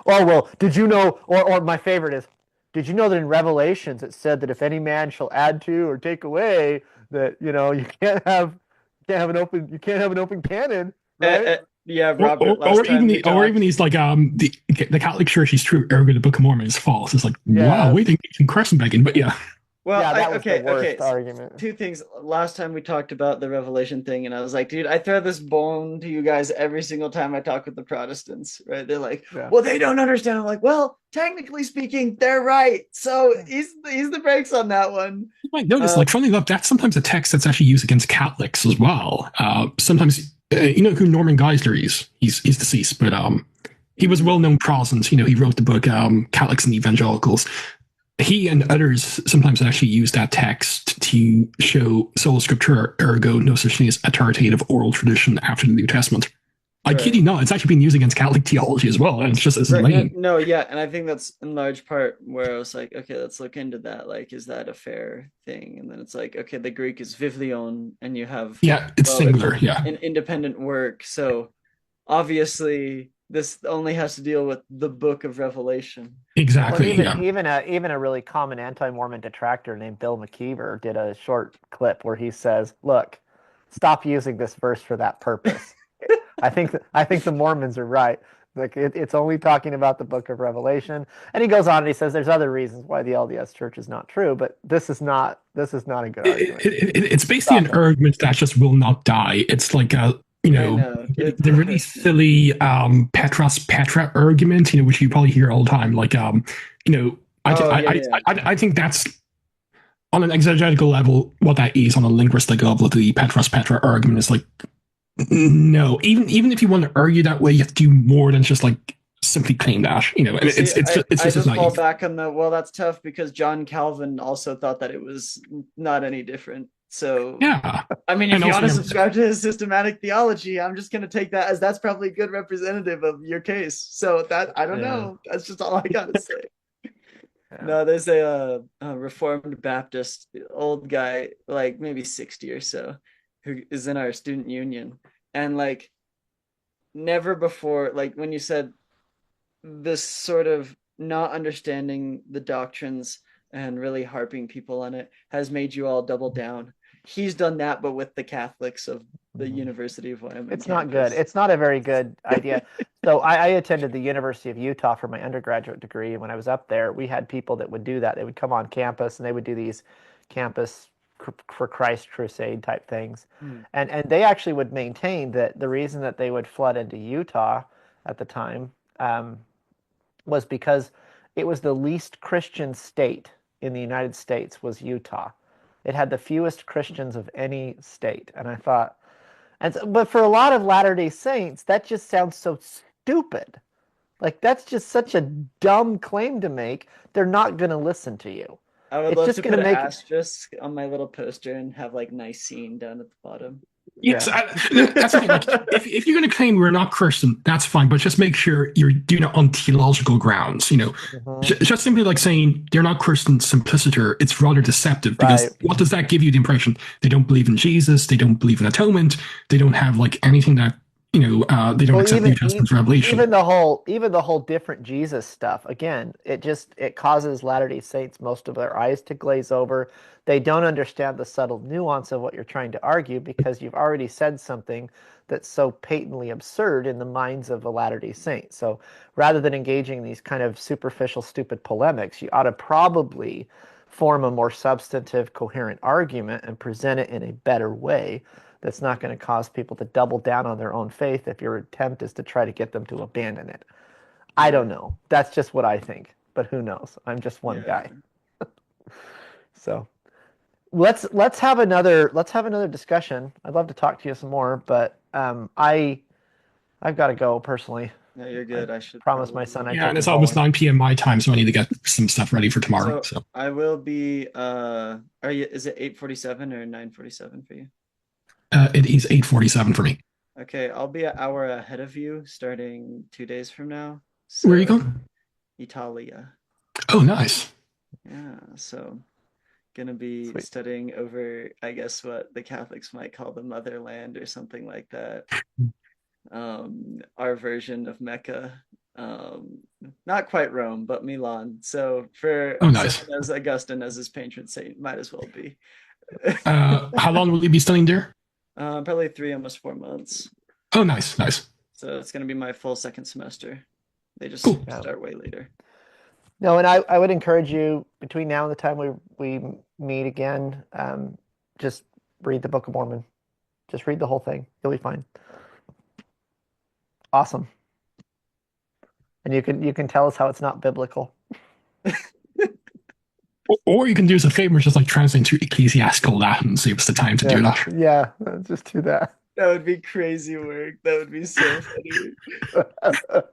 Oh, well, did you know, or my favorite is, did you know that in Revelations it said that if any man shall add to or take away, that, you can't have an open canon, right? Yeah, Or, Robert, or, last or time even we or talked. even he's like the Catholic Church is true, ergo the Book of Mormon is false. It's like, wow, Yes. we think it's in back, but yeah. Well, Yeah, I that was the okay. worst argument. Two things. Last time we talked about the Revelation thing, and I was like, dude, I throw this bone to you guys every single time I talk with the Protestants, right? They're like, Yeah. well, they don't understand. I'm like, well, technically speaking, they're right. So he's the brakes on that one. You might notice, like, funny enough, that's sometimes a text that's actually used against Catholics as well. Sometimes, you know who Norman Geisler is? He's deceased, but he was a well-known Protestant. You know, he wrote the book Catholics and Evangelicals. He and others sometimes actually use that text to show sola scriptura, ergo no such thing as authoritative oral tradition after the New Testament. I kid Right. you not, it's actually been used against Catholic theology as well, and it's just as Right. lame. No, yeah, and I think that's in large part where I was like, okay, let's look into that. Like, is that a fair thing? And then it's like, okay, the Greek is vivion, and you have, Yeah, it's well, it's singular. Yeah, an independent work. So obviously, this only has to deal with the Book of Revelation. Well, exactly. even Yeah. even a really common anti-Mormon detractor named Bill McKeever did a short clip where he says, "Look, stop using this verse for that purpose." I think the Mormons are right. Like it's only talking about the Book of Revelation, and he goes on and he says there's other reasons why the LDS Church is not true, but this is not a good argument. It's basically Stop an it. argument that just will not die. It's like a I know the really silly Petros Petra argument, which you probably hear all the time. Like oh yeah, yeah. I think that's on an exegetical level what that is. On a linguistic level, the Petros Petra argument is like, no. Even if you want to argue that way, you have to do more than just like simply claim that. And You see, it's I just as just fall naive. back on the, well, that's tough because John Calvin also thought that it was not any different. So Yeah, I mean, if and you also want to subscribe to his systematic theology, I'm just going to take that as that's probably a good representative of your case. So that, I don't Yeah, know. That's just all I got to say. yeah. No, there's a Reformed Baptist old guy, like maybe 60 or so, who is in our student union. And like, never before, like when you said this sort of not understanding the doctrines and really harping people on it has made you all double down. He's done that, but with the Catholics of the Mhm. University of Wyoming It's not good. campus. It's not a very good idea. So I attended the University of Utah for my undergraduate degree. And when I was up there, we had people that would do that. They would come on campus and they would do these campus for Christ crusade type things. Hmm. And they actually would maintain that the reason that they would flood into Utah at the time was because it was the least Christian state in the United States was Utah. It had the fewest Christians of any state. And I thought, but for a lot of Latter-day Saints, that just sounds so stupid. Like that's just such a dumb claim to make. They're not going to listen to you. I would It's love just to going put to an make asterisk on my little poster and have like Nicene down at the bottom. Yes, yeah. that's okay. Like, if you're going to claim we're not Christian, that's fine, but just make sure you're doing it on theological grounds. Mhm. Just simply like saying they're not Christian simpliciter, it's rather deceptive Right. because what does that give you the impression? They don't believe in Jesus, they don't believe in atonement, they don't have like anything that they don't Well, accept New Testament revelation. even the whole different Jesus stuff. Again, it causes Latter-day Saints most of their eyes to glaze over. They don't understand the subtle nuance of what you're trying to argue because you've already said something that's so patently absurd in the minds of the Latter-day Saints. So rather than engaging in these kind of superficial, stupid polemics, you ought to probably form a more substantive, coherent argument and present it in a better way that's not going to cause people to double down on their own faith if your attempt is to try to get them to abandon it. I don't Right. know. That's just what I think, but who knows? I'm just one Yeah. guy. So let's have another discussion. I'd love to talk to you some more, but I've got to go personally. No, you're I good. I should promised my son probably. I'd Yeah, take and him it's almost bowling. 9 p.m. my time, so I need to get some stuff ready for tomorrow. So So I will be are you, is it 8:47 or 9:47 for you? it is 8:47 for me. Okay, I'll be an hour ahead of you starting 2 days from now. Where are you So going? Italia. Oh, nice. Yeah, so gonna be Sweet. studying over, I guess, what the Catholics might call the motherland or something like that. our version of Mecca. Not quite Rome, but Milan. So for Oh, nice. someone as Augustine as his patron saint, might as well be. How long will you be studying there? Probably 3, almost 4 months. Oh, nice, nice. So it's going to be my full second semester. They just Cool. start way later. No, and I would encourage you between now and the time we meet again, just read the Book of Mormon. Just read the whole thing. You'll be fine. Awesome. And you can tell us how it's not biblical. Or you can do us a favor, just like translate to ecclesiastical Latin, save us the time to do that. Yeah, just do that. That would be crazy work. That would be so funny.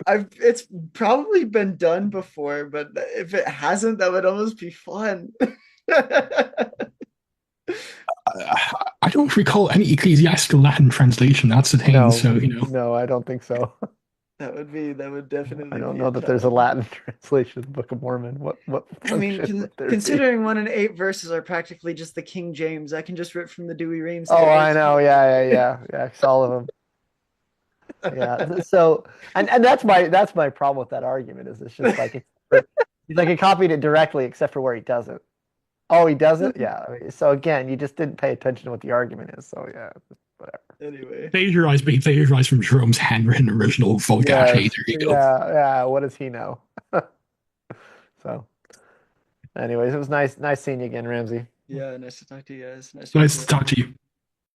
It's probably been done before, but if it hasn't, that would almost be fun. I don't recall any ecclesiastical Latin translation. That's the thing. No, so no, I don't think so. That would definitely. I don't be know a that there's a ton. Latin translation of the Book of Mormon. What I mean, function would there be? considering 1 and 8 verses are practically just the King James, I can just rip from the Dewey Reams. Oh, I know. Yeah. It's all of them. Yeah. So, and that's my problem with that argument is it's just like he's like he copied it directly except for where he doesn't. Oh, he doesn't? Yeah. I mean, so again, you just didn't pay attention to what the argument is. So yeah, whatever. Anyway. He plagiarized from Jerome's handwritten original Vulgate. Yes. There you go. Yeah. What does he know? So, anyways, it was nice seeing you again, Ramsey. Yeah, nice to talk to you guys. Nice to talk to you.